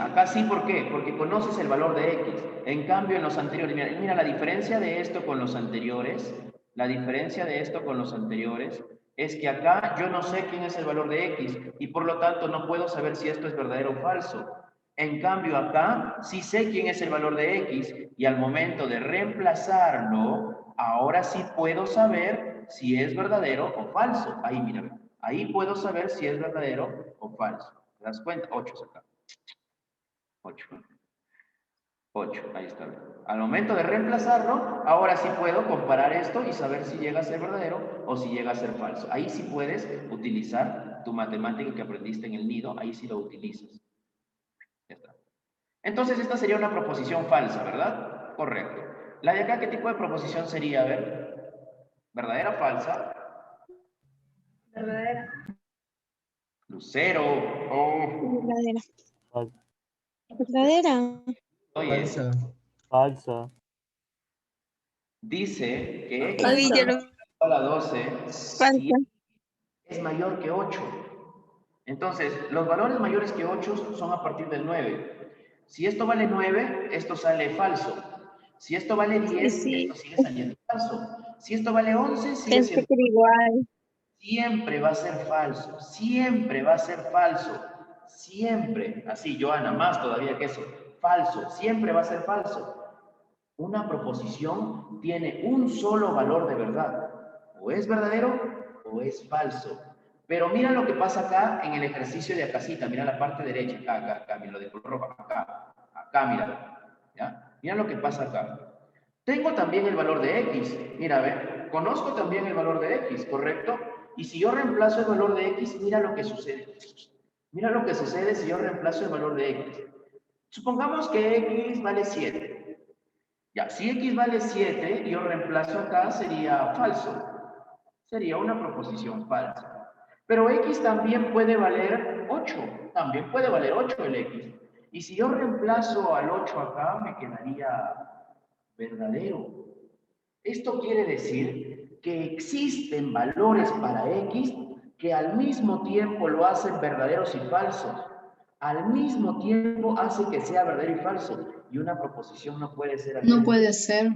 Acá sí, ¿por qué? Porque conoces el valor de X. En cambio, en los anteriores, mira la diferencia de esto con los anteriores, la diferencia de esto con los anteriores es que acá yo no sé quién es el valor de X y por lo tanto no puedo saber si esto es verdadero o falso. En cambio, acá sí sé quién es el valor de X y al momento de reemplazarlo, ahora sí puedo saber si es verdadero o falso. Ahí, mira, ahí puedo saber si es verdadero o falso. ¿Te das cuenta? 8 acá. 8. 8, ahí está. Al momento de reemplazarlo, ahora sí puedo comparar esto y saber si llega a ser verdadero o si llega a ser falso. Ahí sí puedes utilizar tu matemática que aprendiste en el nido, ahí sí lo utilizas. Ya está. Entonces esta sería una proposición falsa, ¿verdad? Correcto. La de acá, ¿qué tipo de proposición sería? A ver, ¿verdadera o falsa? Verdadera. Lucero. Oh. Verdadera. Falsa. Verdadera. Oye, Falsa. Falsa. dice que X Ay, ya lo... a la 12 si Falsa. es mayor que 8. Entonces, los valores mayores que 8 son a partir del 9. Si esto vale 9, esto sale falso. Si esto vale 10, Sí. esto sigue saliendo falso. Si esto vale 11, sigue Pensé siendo que era igual. siempre va a ser falso. Siempre va a ser falso. Siempre. Así, Joana, más todavía que eso. Falso. Siempre va a ser falso. Una proposición tiene un solo valor de verdad. O es verdadero o es falso. Pero mira lo que pasa acá en el ejercicio de acá, mira la parte derecha, acá, mira lo de color rojo, acá, mira, ¿ya? Mira lo que pasa acá. Tengo también el valor de X, mira, ve, conozco también el valor de X, ¿correcto? Y si yo reemplazo el valor de X, mira lo que sucede. Mira lo que sucede si yo reemplazo el valor de X. Supongamos que X vale 7. Ya, si X vale 7, yo reemplazo acá, sería falso. Sería una proposición falsa. Pero X también puede valer 8. También puede valer 8 el X. Y si yo reemplazo al 8 acá, me quedaría verdadero. Esto quiere decir que existen valores para X que al mismo tiempo lo hacen verdaderos y falsos. Al mismo tiempo hace que sea verdadero y falso. Y una proposición no puede ser No puede ser.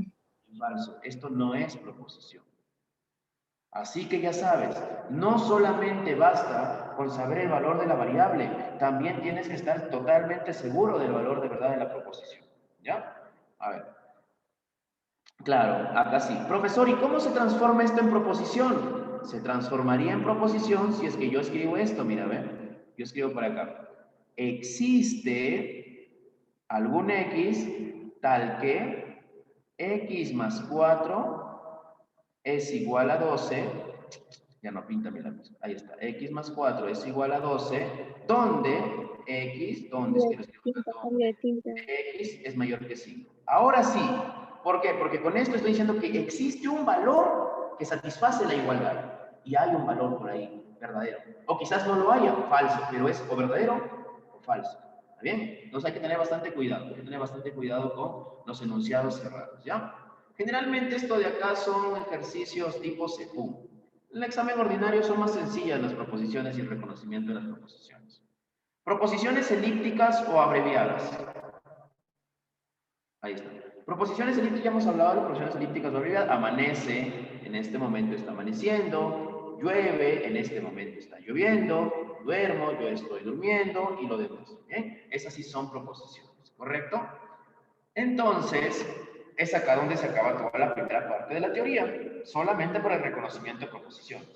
falso. Esto no es proposición. Así que ya sabes, no solamente basta con saber el valor de la variable, también tienes que estar totalmente seguro del valor de verdad de la proposición. ¿Ya? A ver. Claro, acá sí. Profesor, ¿y cómo se transforma esto en proposición? Se transformaría en proposición si es que yo escribo esto, mira, ve. Yo escribo por acá. Existe algún X tal que X más 4 es igual a 12, ya no pinta mi lápiz, ahí está, X más 4 es igual a 12, donde X, donde X es mayor que 5. Ahora sí, ¿por qué? Porque con esto estoy diciendo que existe un valor que satisface la igualdad, y hay un valor por ahí, verdadero, o quizás no lo haya, falso, pero es o verdadero o falso. ¿Está bien? Entonces hay que tener bastante cuidado. Hay que tener bastante cuidado con los enunciados cerrados, ¿ya? Generalmente esto de acá son ejercicios tipo CQ. En el examen ordinario son más sencillas las proposiciones y el reconocimiento de las proposiciones. Proposiciones elípticas o abreviadas. Ahí está. Proposiciones elípticas, ya hemos hablado de las proposiciones elípticas o abreviadas. Amanece, en este momento está amaneciendo. Llueve, en este momento está lloviendo. Duermo, yo estoy durmiendo y lo demás. ¿Bien? Esas sí son proposiciones, ¿correcto? Entonces, es acá donde se acaba toda la primera parte de la teoría, solamente por el reconocimiento de proposiciones.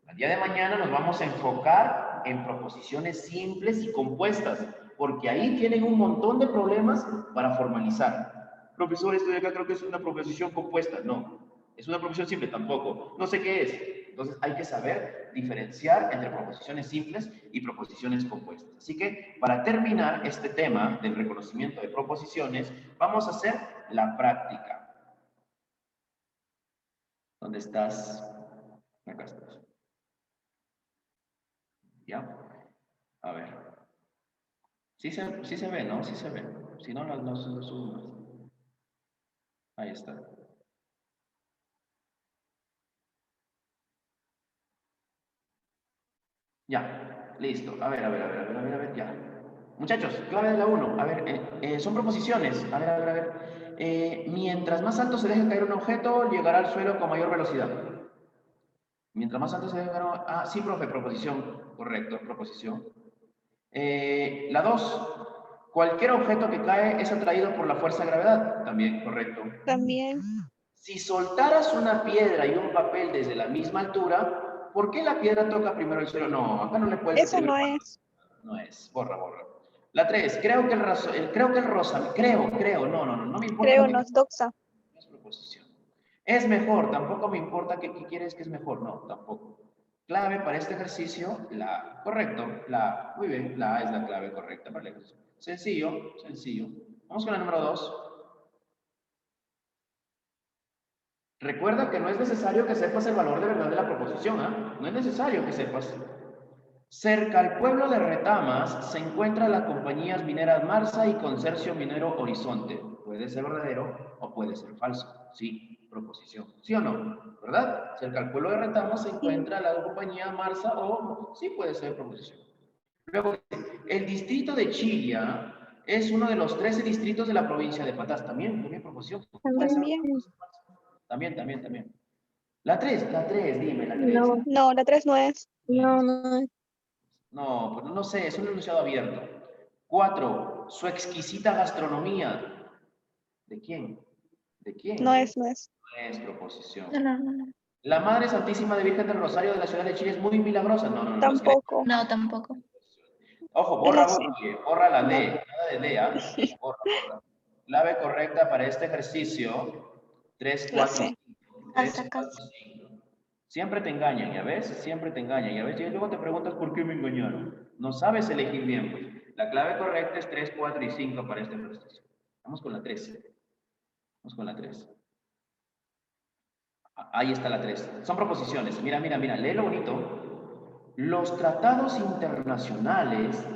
El día de mañana nos vamos a enfocar en proposiciones simples y compuestas, porque ahí tienen un montón de problemas para formalizar. Profesor, esto de acá creo que es una proposición compuesta. No, es una proposición simple tampoco. No sé qué es. Entonces hay que saber diferenciar entre proposiciones simples y proposiciones compuestas. Así que para terminar este tema del reconocimiento de proposiciones, vamos a hacer la práctica. ¿Dónde estás? Acá estás. ¿Ya? A ver. Sí se ve, ¿no? Sí se ve. Si no, no subo más. Ahí está. Ya, listo. A ver, ya. Muchachos, clave de la 1. A ver, son proposiciones. A ver. Mientras más alto se deje caer un objeto, llegará al suelo con mayor velocidad. Mientras más alto se deje caer un... Ah, sí, profe, proposición. Correcto, proposición. La 2. Cualquier objeto que cae es atraído por la fuerza de gravedad. También, correcto. También. Si soltaras una piedra y un papel desde la misma altura, ¿por qué la piedra toca primero el suelo? No, acá no le puedes Eso no atribuir. es. No es, borra. La 3, creo que el rosa, no me importa lo Creo, que no es doxa. es proposición. Es mejor, tampoco me importa qué quieres que es mejor, no, tampoco. Clave para este ejercicio, la A. Correcto, la A. Muy bien, la A es la clave correcta para el ejercicio. Sencillo. Vamos con la número 2. Recuerda que no es necesario que sepas el valor de verdad de la proposición, ¿ah? No es necesario que sepas. Cerca al pueblo de Retamas se encuentran las compañías mineras Marsa y Consorcio Minero Horizonte. Puede ser verdadero o puede ser falso. Sí, proposición. ¿Sí o no? ¿Verdad? Cerca al pueblo de Retamas se encuentra la compañía Marsa o sí puede ser proposición. Luego, el distrito de Chilla es uno de los 13 distritos de la provincia de Patas. También proposición. Puede ser También. También. La 3, dime, la 3. No, No, la 3 no es. no es. No, pues no sé, es un enunciado abierto. 4, su exquisita gastronomía. ¿De quién? ¿De quién? No es. No es proposición. No. La Madre Santísima de Virgen del Rosario de la ciudad de Chile es muy milagrosa. No. Tampoco. No, tampoco. Ojo, Es borra así. la D. No. Nada de D, ¿ah? Borra. Clave correcta para este ejercicio. 3, La 4, C. 5. Casa. Siempre te engañan, ¿ya ves? Siempre te engañan, ¿ya ves? Y luego te preguntas por qué me engañaron. No sabes elegir bien, pues. La clave correcta es 3, 4 y 5 para este ejercicio. Vamos con la 3. Ahí está la 3. Son proposiciones. Mira, léelo bonito. Los tratados internacionales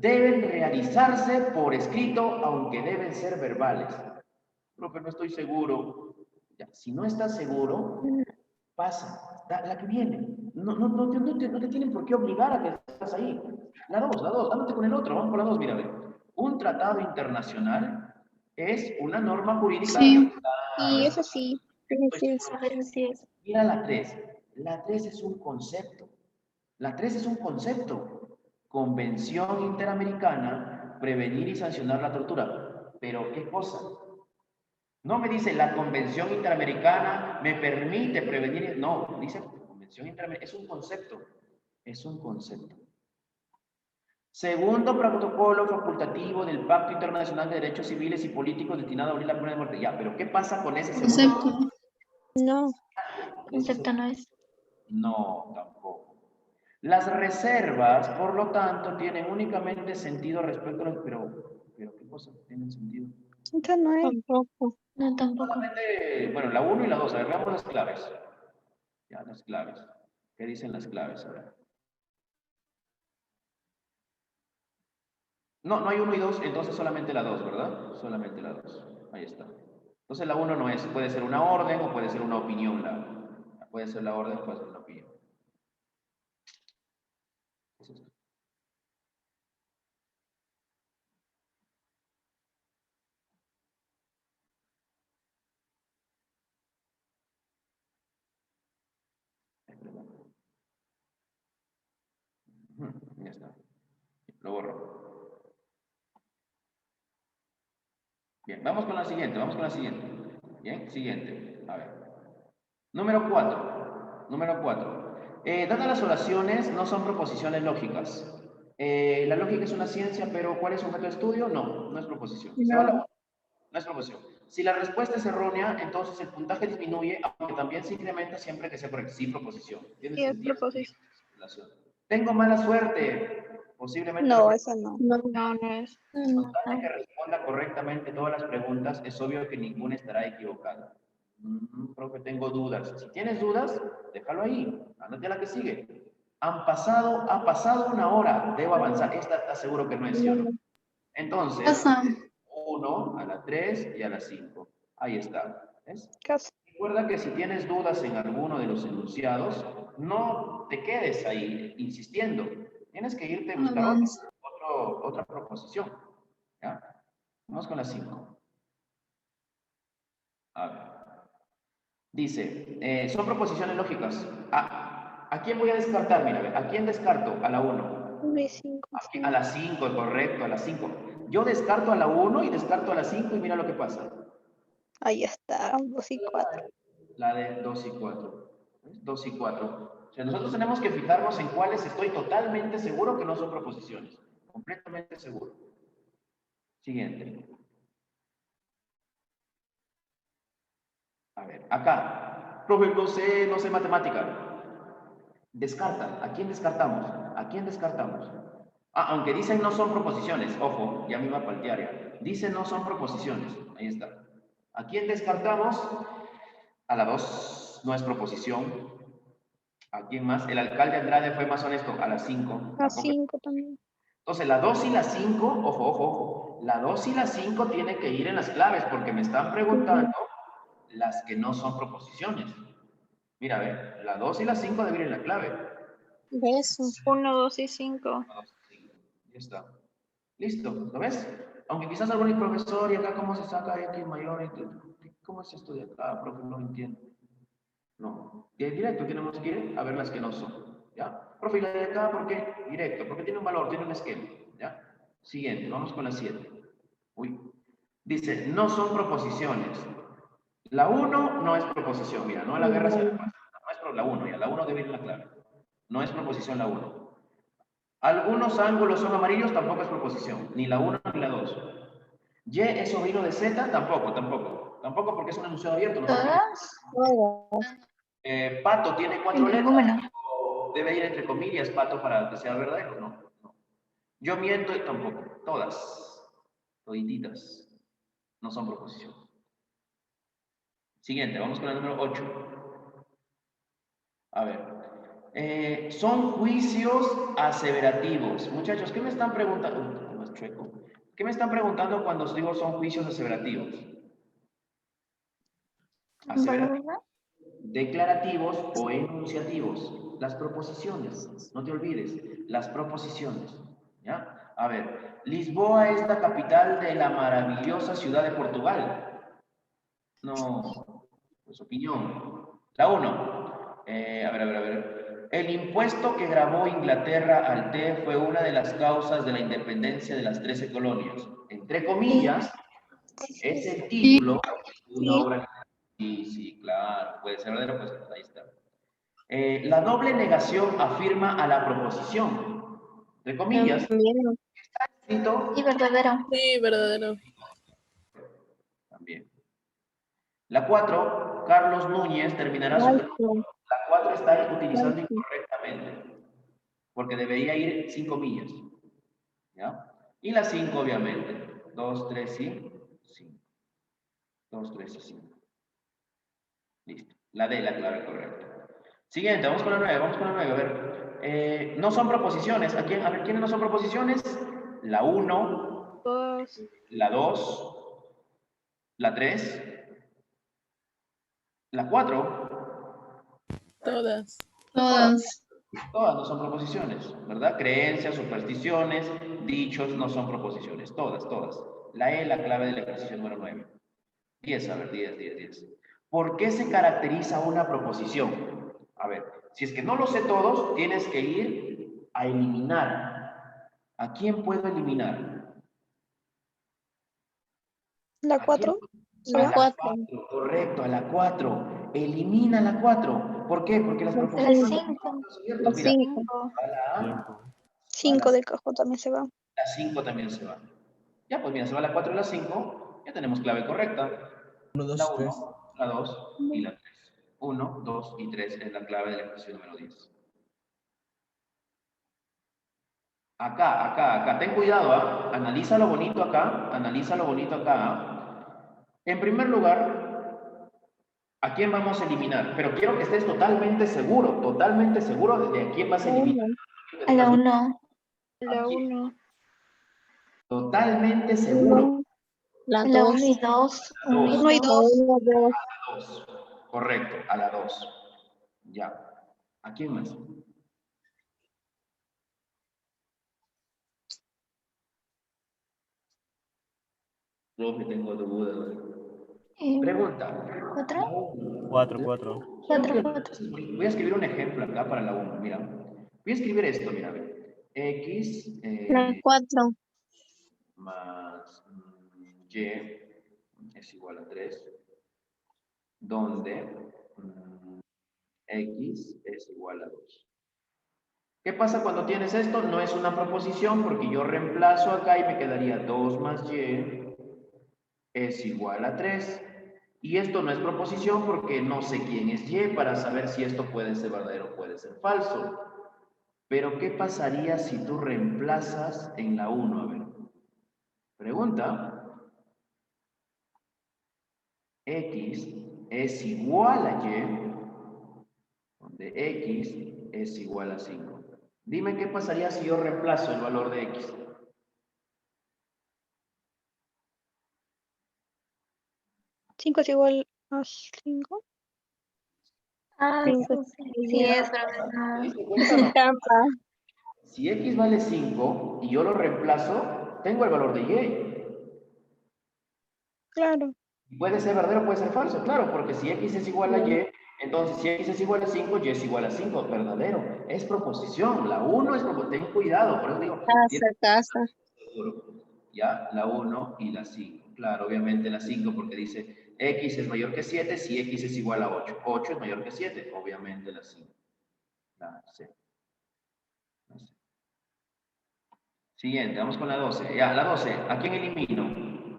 deben realizarse por escrito, aunque deben ser verbales. Profe, no estoy seguro. Ya, si no estás seguro, pasa. La que viene. No te tienen por qué obligar a que estés ahí. La 2. Ándate con el otro. Vamos con la 2. Mira, ve. Un tratado internacional es una norma jurídica. Sí. Y eso sí. Pues, Sí, sí. A ver, así es. mira la 3. La 3 es un concepto. Convención Interamericana, prevenir y sancionar la tortura. Pero, ¿qué cosa? No me dice la Convención Interamericana me permite prevenir. No, dice Convención Interamericana. Es un concepto. Segundo protocolo facultativo del Pacto Internacional de Derechos Civiles y Políticos destinado a abolir la pena de muerte. Ya, pero ¿qué pasa con ese segundo? Concepto. No. Concepto no es. No, tampoco. Las reservas, por lo tanto, tienen únicamente sentido respecto a los... Pero ¿qué cosa tienen sentido? Esta no es. Tampoco. No, tampoco. Bueno, la 1 y la 2. A ver, veamos las claves. Ya, las claves. ¿Qué dicen las claves ahora? No, no hay 1 y 2, entonces solamente la 2, ¿verdad? Solamente la 2. Ahí está. Entonces la 1 no es, puede ser una orden o puede ser una opinión. Puede ser la orden o puede ser una opinión. ¿Qué es esto? Ya está. Lo borro. Bien, vamos con la siguiente, vamos con la siguiente. Bien, siguiente. A ver. Número 4. Número 4. Dadas las oraciones, no son proposiciones lógicas. La lógica es una ciencia, pero ¿cuál es su objeto de estudio? No, no es proposición. Se va la No. uno. No es proposición. Si la respuesta es errónea, entonces el puntaje disminuye, aunque también se incrementa siempre que sea correcta. Sí, proposición. ¿Tiene Sí, es sentido? proposición. Tengo mala suerte. Posiblemente No, esa no. No, no, no es. con tal de que responda correctamente todas las preguntas, es obvio que ninguna estará equivocada. Profe, tengo dudas. Si tienes dudas, déjalo ahí. Ándate a la que sigue. Ha pasado 1 hora. Debo avanzar. Esta está seguro que no es cierto. Entonces, Pasa. 1, a la 3 y a la 5. Ahí está. ¿Ves? Casi. Recuerda que si tienes dudas en alguno de los enunciados, no te quedes ahí insistiendo. Tienes que irte a buscar otra proposición. ¿Ya? Vamos con la 5. A ver. Dice, son proposiciones lógicas. ¿A quién voy a descartar? Mira, ¿a quién descarto? A la 1. De 5. A la 5, correcto, a la 5. Yo descarto a la 1 y descarto a la 5 y mira lo que pasa. Ahí está, 2 y 4. La de 2 y 4. 2 y 4. O sea, nosotros tenemos que fijarnos en cuáles estoy totalmente seguro que no son proposiciones. Completamente seguro. Siguiente. A ver, acá. Profe, no sé matemática. Descarta. ¿A quién descartamos? ¿A quién descartamos? Aunque dicen no son proposiciones. Ojo, ya me iba a paltear ya. Dicen no son proposiciones. Ahí está. ¿A quién descartamos? A la 2. No es proposición. ¿A quién más? El alcalde Andrade fue más honesto. A las 5. A 5 también. Entonces, la 2 y la 5, ojo. La 2 y la 5 tienen que ir en las claves porque me están preguntando las que no son proposiciones. Mira, a ver, la 2 y la 5 deben ir en la clave. Eso. 1, 2 y 5. Ya está. Listo, ¿lo ves? Aunque quizás algún profesor y acá cómo se saca X mayor, ¿cómo es esto de acá, profe? No lo entiendo. No, directo tenemos que ir a ver las que no son, ¿ya? Profe, ¿y la de acá por qué? Directo, porque tiene un valor, tiene un esquema, ¿ya? Siguiente, vamos con la 7. Uy, dice, no son proposiciones. La 1 no es proposición, mira, no a la guerra hacia la paz. No es la 1, ya, la 1 debe ir en la clave. No es proposición la 1. Algunos ángulos son amarillos, tampoco es proposición, ni la 1 ni la 2. Y es sobrino de Z, tampoco. Tampoco porque es un enunciado abierto. No ¿Todas? Pato tiene 4 letras. Energúmeno. Debe ir entre comillas, pato, para que sea verdadero. No. Yo miento y tampoco. Todas. Todititas. No son proposiciones. Siguiente, vamos con el número 8. A ver. Son juicios aseverativos. Muchachos, ¿qué me están preguntando? Más chueco. ¿Qué me están preguntando cuando os digo son juicios aseverativos? Aseverativos. Declarativos o enunciativos. Las proposiciones. No te olvides. Las proposiciones. ¿Ya? A ver. Lisboa es la capital de la maravillosa ciudad de Portugal. No. Pues opinión. La 1. A ver. El impuesto que grabó Inglaterra al té fue una de las causas de la independencia de las 13 colonias. Entre comillas, es el título de una obra. Sí, claro, puede ser verdadero, pues ahí está. La doble negación afirma a la proposición. Entre comillas, está escrito. Y verdadero. Sí, verdadero. También. La 4, Carlos Núñez terminará su. La 4 está utilizando incorrectamente, porque debería ir 5 millas. ¿Ya? Y la 5, obviamente. 2, 3 y 5. 2, 3 y 5. Listo. La D, la clave correcta. Siguiente, vamos con la 9. A ver, no son proposiciones. A ver, ¿quiénes no son proposiciones? la 1, 2, la 2, la 3, la 4. Todas. Todas. Todas no son proposiciones, ¿verdad? Creencias, supersticiones, dichos no son proposiciones. Todas, todas. La E, la clave del ejercicio número 9. 10, a ver, 10. ¿Por qué se caracteriza una proposición? A ver, si es que no lo sé todos, tienes que ir a eliminar. ¿A quién puedo eliminar? La ¿A quién? 4. A La la 4. 4, correcto, a la 4. Elimina la 4. ¿Por qué? Porque las el proposiciones 5, son ciertas. Mira, 5, a la A, 5. 5 del cajón también se va. la 5 también se va. Ya, pues mira, se va la 4 y la 5. Ya tenemos clave correcta. 1, La 2, 3. 1, la 2 y la 3. 1, 2 y 3 es la clave de la ecuación número 10. Acá. Ten cuidado, ¿ah? Analiza lo bonito acá. Analiza lo bonito acá. ¿Ah? En primer lugar, ¿a quién vamos a eliminar? Pero quiero que estés totalmente seguro de a quién vas a eliminar. A la 1. la 1, Totalmente seguro. La la 2. 1 y 2, La 1 y 1 y 2, 2. 2. Correcto, a la 2. Ya. ¿A quién más? Profe, tengo dudas. Pregunta. 4, 4. Voy a escribir un ejemplo acá para la 1. Mira. Voy a escribir esto, mira. X La 4. más Y es igual a 3. Donde X es igual a 2. ¿Qué pasa cuando tienes esto? No es una proposición porque yo reemplazo acá y me quedaría 2 más Y es igual a 3. Y esto no es proposición porque no sé quién es Y para saber si esto puede ser verdadero o puede ser falso. Pero ¿qué pasaría si tú reemplazas en la 1? A ver. Pregunta. X es igual a Y, donde X es igual a 5. Dime qué pasaría si yo reemplazo el valor de X. ¿5 es igual a 5? ah, sí, es ¿Te verdad. diste cuenta o no? Trampa. Si X vale 5 y yo lo reemplazo, tengo el valor de Y. Claro. Puede ser verdadero, puede ser falso, claro, porque si X es igual a Y, entonces si X es igual a 5, Y es igual a 5, verdadero. Es proposición, la 1 es proposición, ten cuidado, por eso digo, Casa. seguro. Ya, la 1 y la 5. Claro, obviamente la 5 porque dice X es mayor que 7 si X es igual a 8. 8 es mayor que 7, obviamente la 5. La C. La C. Siguiente, vamos con la 12. Ya, la 12, ¿a quién elimino?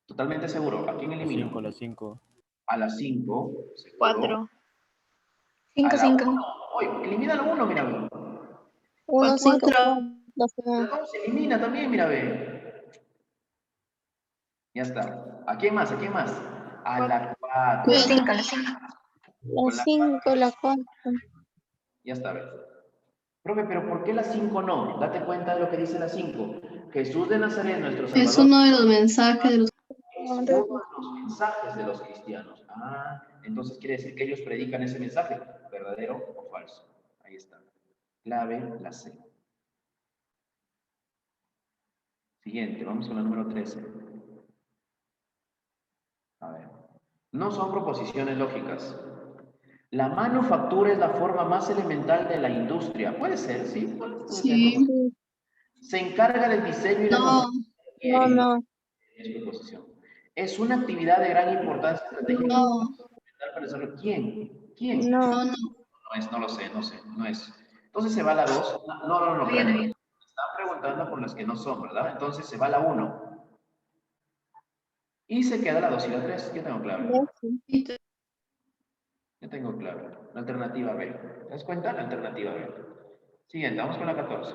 Totalmente seguro, ¿a quién elimino? La 5. A la 5, 4, 5, A la 5. 1. Oye, elimina la 1, mira. 1, 5. 2, La 2 se elimina también, mira, ve. Ya está. ¿A quién más? ¿A quién más? A la 4. la 5, la 5. La 5, la 4. Ya está, ve. Profe, pero ¿por qué la 5 no? Date cuenta de lo que dice la 5. Jesús de Nazaret, nuestro Salvador. Es uno de los mensajes de los... Es uno de los mensajes de los cristianos. Ah, entonces quiere decir que ellos predican ese mensaje, verdadero o falso. Ahí está. Clave, la C. Siguiente, vamos con la número 13. A ver. No son proposiciones lógicas. La manufactura es la forma más elemental de la industria. Puede ser, sí. Puede ser. Sí. Se encarga del diseño y la No, construcción. No. Es proposición. Es una actividad de gran importancia estratégica. no, Para desarrollar. ¿Quién? ¿Quién? No. no, no. No es, no lo sé, no es. Entonces se va la 2. No. Bien, Están bien. preguntando por las que no son, ¿verdad? Entonces se va la 1. Y se queda la 2 y la 3. Yo tengo clave. Yo tengo clave. La alternativa B. ¿Te das cuenta? La alternativa B. Siguiente, vamos con la 14.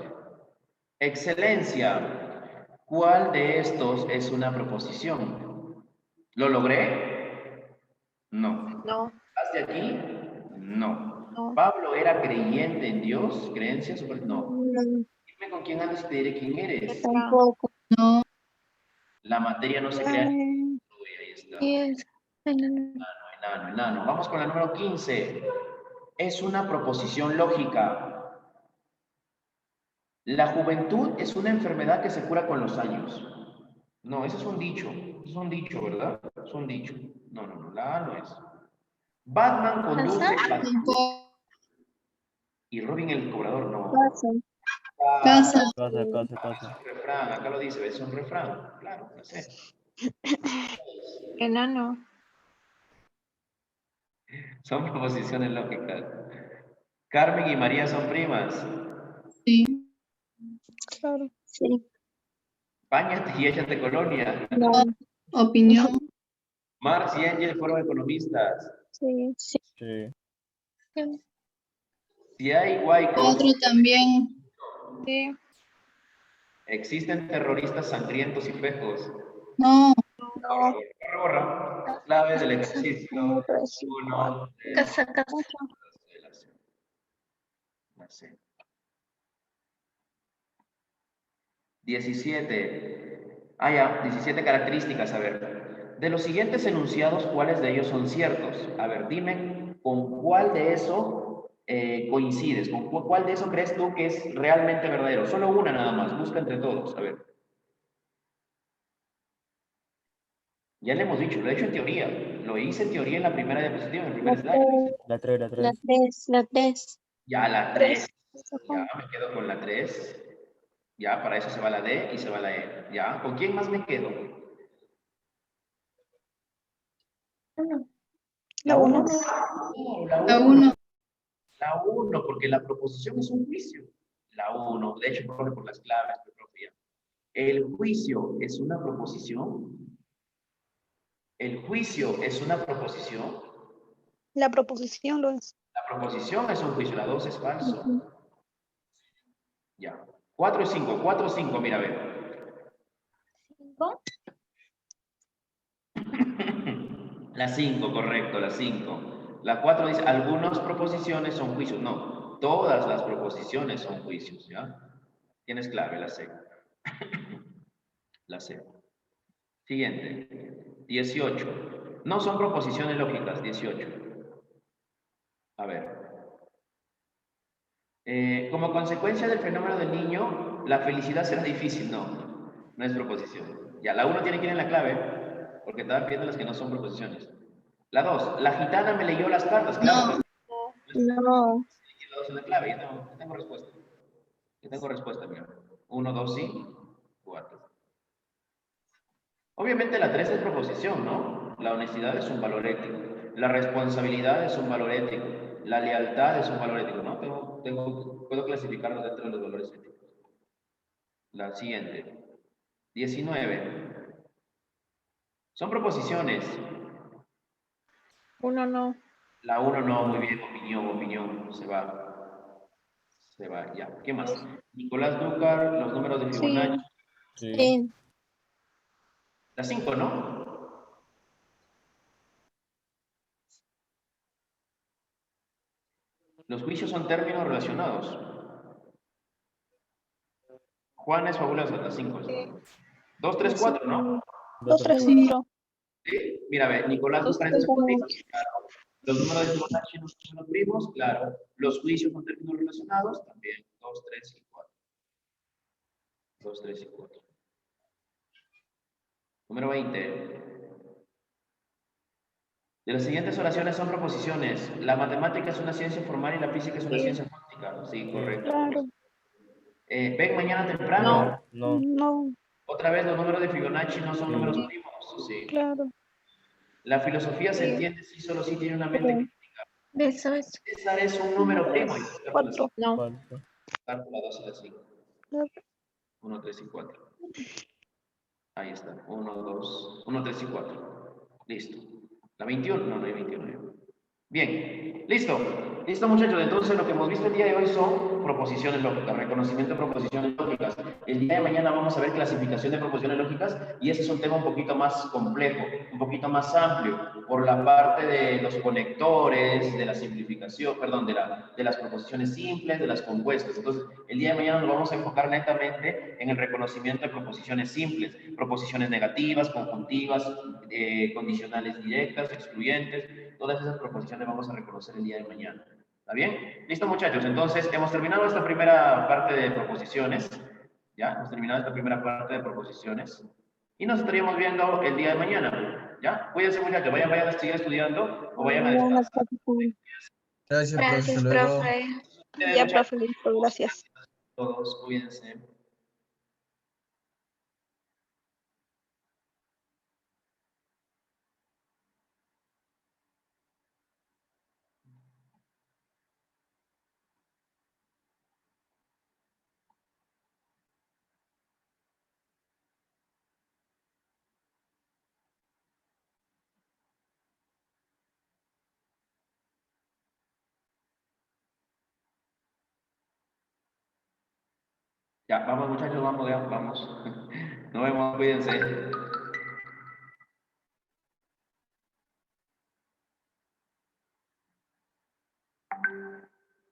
Excelencia. ¿Cuál de estos es una proposición? ¿Lo logré? No. No, ¿Estás de aquí? No. no, ¿Pablo era creyente en Dios? ¿Creencia? No. Dime con quién andas y te diré quién eres. Tampoco. No. La materia no se crea. Ay, Uy, ahí está. Yes. Enano. Vamos con la número 15. Es una proposición lógica. La juventud es una enfermedad que se cura con los años. No, ese es un dicho. Es un dicho, ¿verdad? Es un dicho. No. La A no es. Batman conduce Tampoco. y Robin el cobrador no. Casa. Casa. Un refrán, acá lo dice, es un refrán. Claro, no sé. Enano. Son proposiciones lógicas. Carmen y María son primas. Sí. claro. Sí. Báñate y échate colonia. No. Opinión. Marx y Engels fueron economistas. Sí. Sí. Sí. Si hay huaicos, Otro también. Sí. existen terroristas sangrientos y fejos. No. Borra. Clave del ejercicio. Otra vez, sí. 1. Casa. La C. 17. Ya, 17 características, a ver. De los siguientes enunciados, ¿cuáles de ellos son ciertos? A ver, dime con cuál de eso coincides, con cuál de eso crees tú que es realmente verdadero. Solo una nada más, busca entre todos, a ver. Ya le hemos dicho, lo he hecho en teoría. Lo hice en teoría en la primera diapositiva, en el primer slide. La 3. La 3. Ya la 3. Ya me quedo con la 3. Ya, para eso se va la D y se va la E. Ya, ¿con quién más me quedo? La 1. No, la La 1. 1. La 1, porque la proposición es un juicio. La 1, de hecho, por las claves, profe, ya. El juicio es una proposición. El juicio es una proposición. La proposición lo es. La proposición es un juicio, la 2 es falso. Ya. 4 y 5, 4 y 5, mira, a ver. 5. La 5, correcto, la 5. La 4 dice, algunas proposiciones son juicios. No, todas las proposiciones son juicios, ¿ya? Tienes clave, la C. La C. Siguiente. 18. No son proposiciones lógicas, 18. A ver. Como consecuencia del fenómeno del niño, la felicidad será difícil. No es proposición. Ya, la 1 tiene que ir en la clave, porque estaba viendo las que no son proposiciones. La 2, la gitana me leyó las cartas. Claro, No. la 2 en la clave, yo tengo respuesta. Mira. 1, 2, sí, 4. Obviamente la 3 es proposición, ¿no? La honestidad es un valor ético. La responsabilidad es un valor ético. La lealtad es un valor ético, ¿no? Puedo clasificarlo dentro de los valores éticos. La siguiente. 19. Son proposiciones. 1 no. La 1 no, muy bien, opinión. Se va, ya. ¿Qué más? Nicolás Dúcar, los números de Fibonacci. Sí. Sí. La 5, ¿no? Los juicios son términos relacionados. Juan es fabuloso, la 5. 2, 3, 4, ¿no? 2, 3, 4. ¿Sí? Mira, ve, Nicolás Dúcar es claro. Los números de Fibonacci no son los primos, claro. Los juicios son términos relacionados, también. 2, 3 y 4. 2, 3 y 4. Número 20. De las siguientes oraciones son proposiciones. La matemática es una ciencia formal y la física es una ciencia cuántica. Sí, correcto. Claro. Ven mañana temprano. No. No. Otra vez, los números de Fibonacci no son números primos. Sí. Claro. La filosofía se entiende si solo si tiene una mente crítica. Eso es. César es un número primo. 4. No. Falso. Cálcula 2 y la 5. Claro. 1, 3 y 4. Ahí está. 1, 2, 1, 3 y 4. Listo. La 21. No hay 21. Bien. Listo. Listo, muchachos. Entonces, lo que hemos visto el día de hoy son proposiciones lógicas, reconocimiento de proposiciones lógicas. El día de mañana vamos a ver clasificación de proposiciones lógicas y ese es un tema un poquito más complejo, un poquito más amplio. por la parte de los conectores, de la simplificación, perdón, de las proposiciones simples, de las compuestas. Entonces, el día de mañana nos vamos a enfocar netamente en el reconocimiento de proposiciones simples, proposiciones negativas, conjuntivas, condicionales directas, excluyentes, todas esas proposiciones vamos a reconocer el día de mañana. ¿Está bien? Listo, muchachos. Entonces, hemos terminado esta primera parte de proposiciones. ¿Ya? Hemos terminado esta primera parte de proposiciones. Y nos estaríamos viendo el día de mañana. ¿Ya? Cuídense, muchachos. Vayan a seguir estudiando o vayan a descansar. Gracias, profe. Gracias, Hasta luego. profe. Ya, profe, listo, gracias. Todos, cuídense. Ya, vamos, muchachos, vamos, ya, vamos. Nos vemos, cuídense.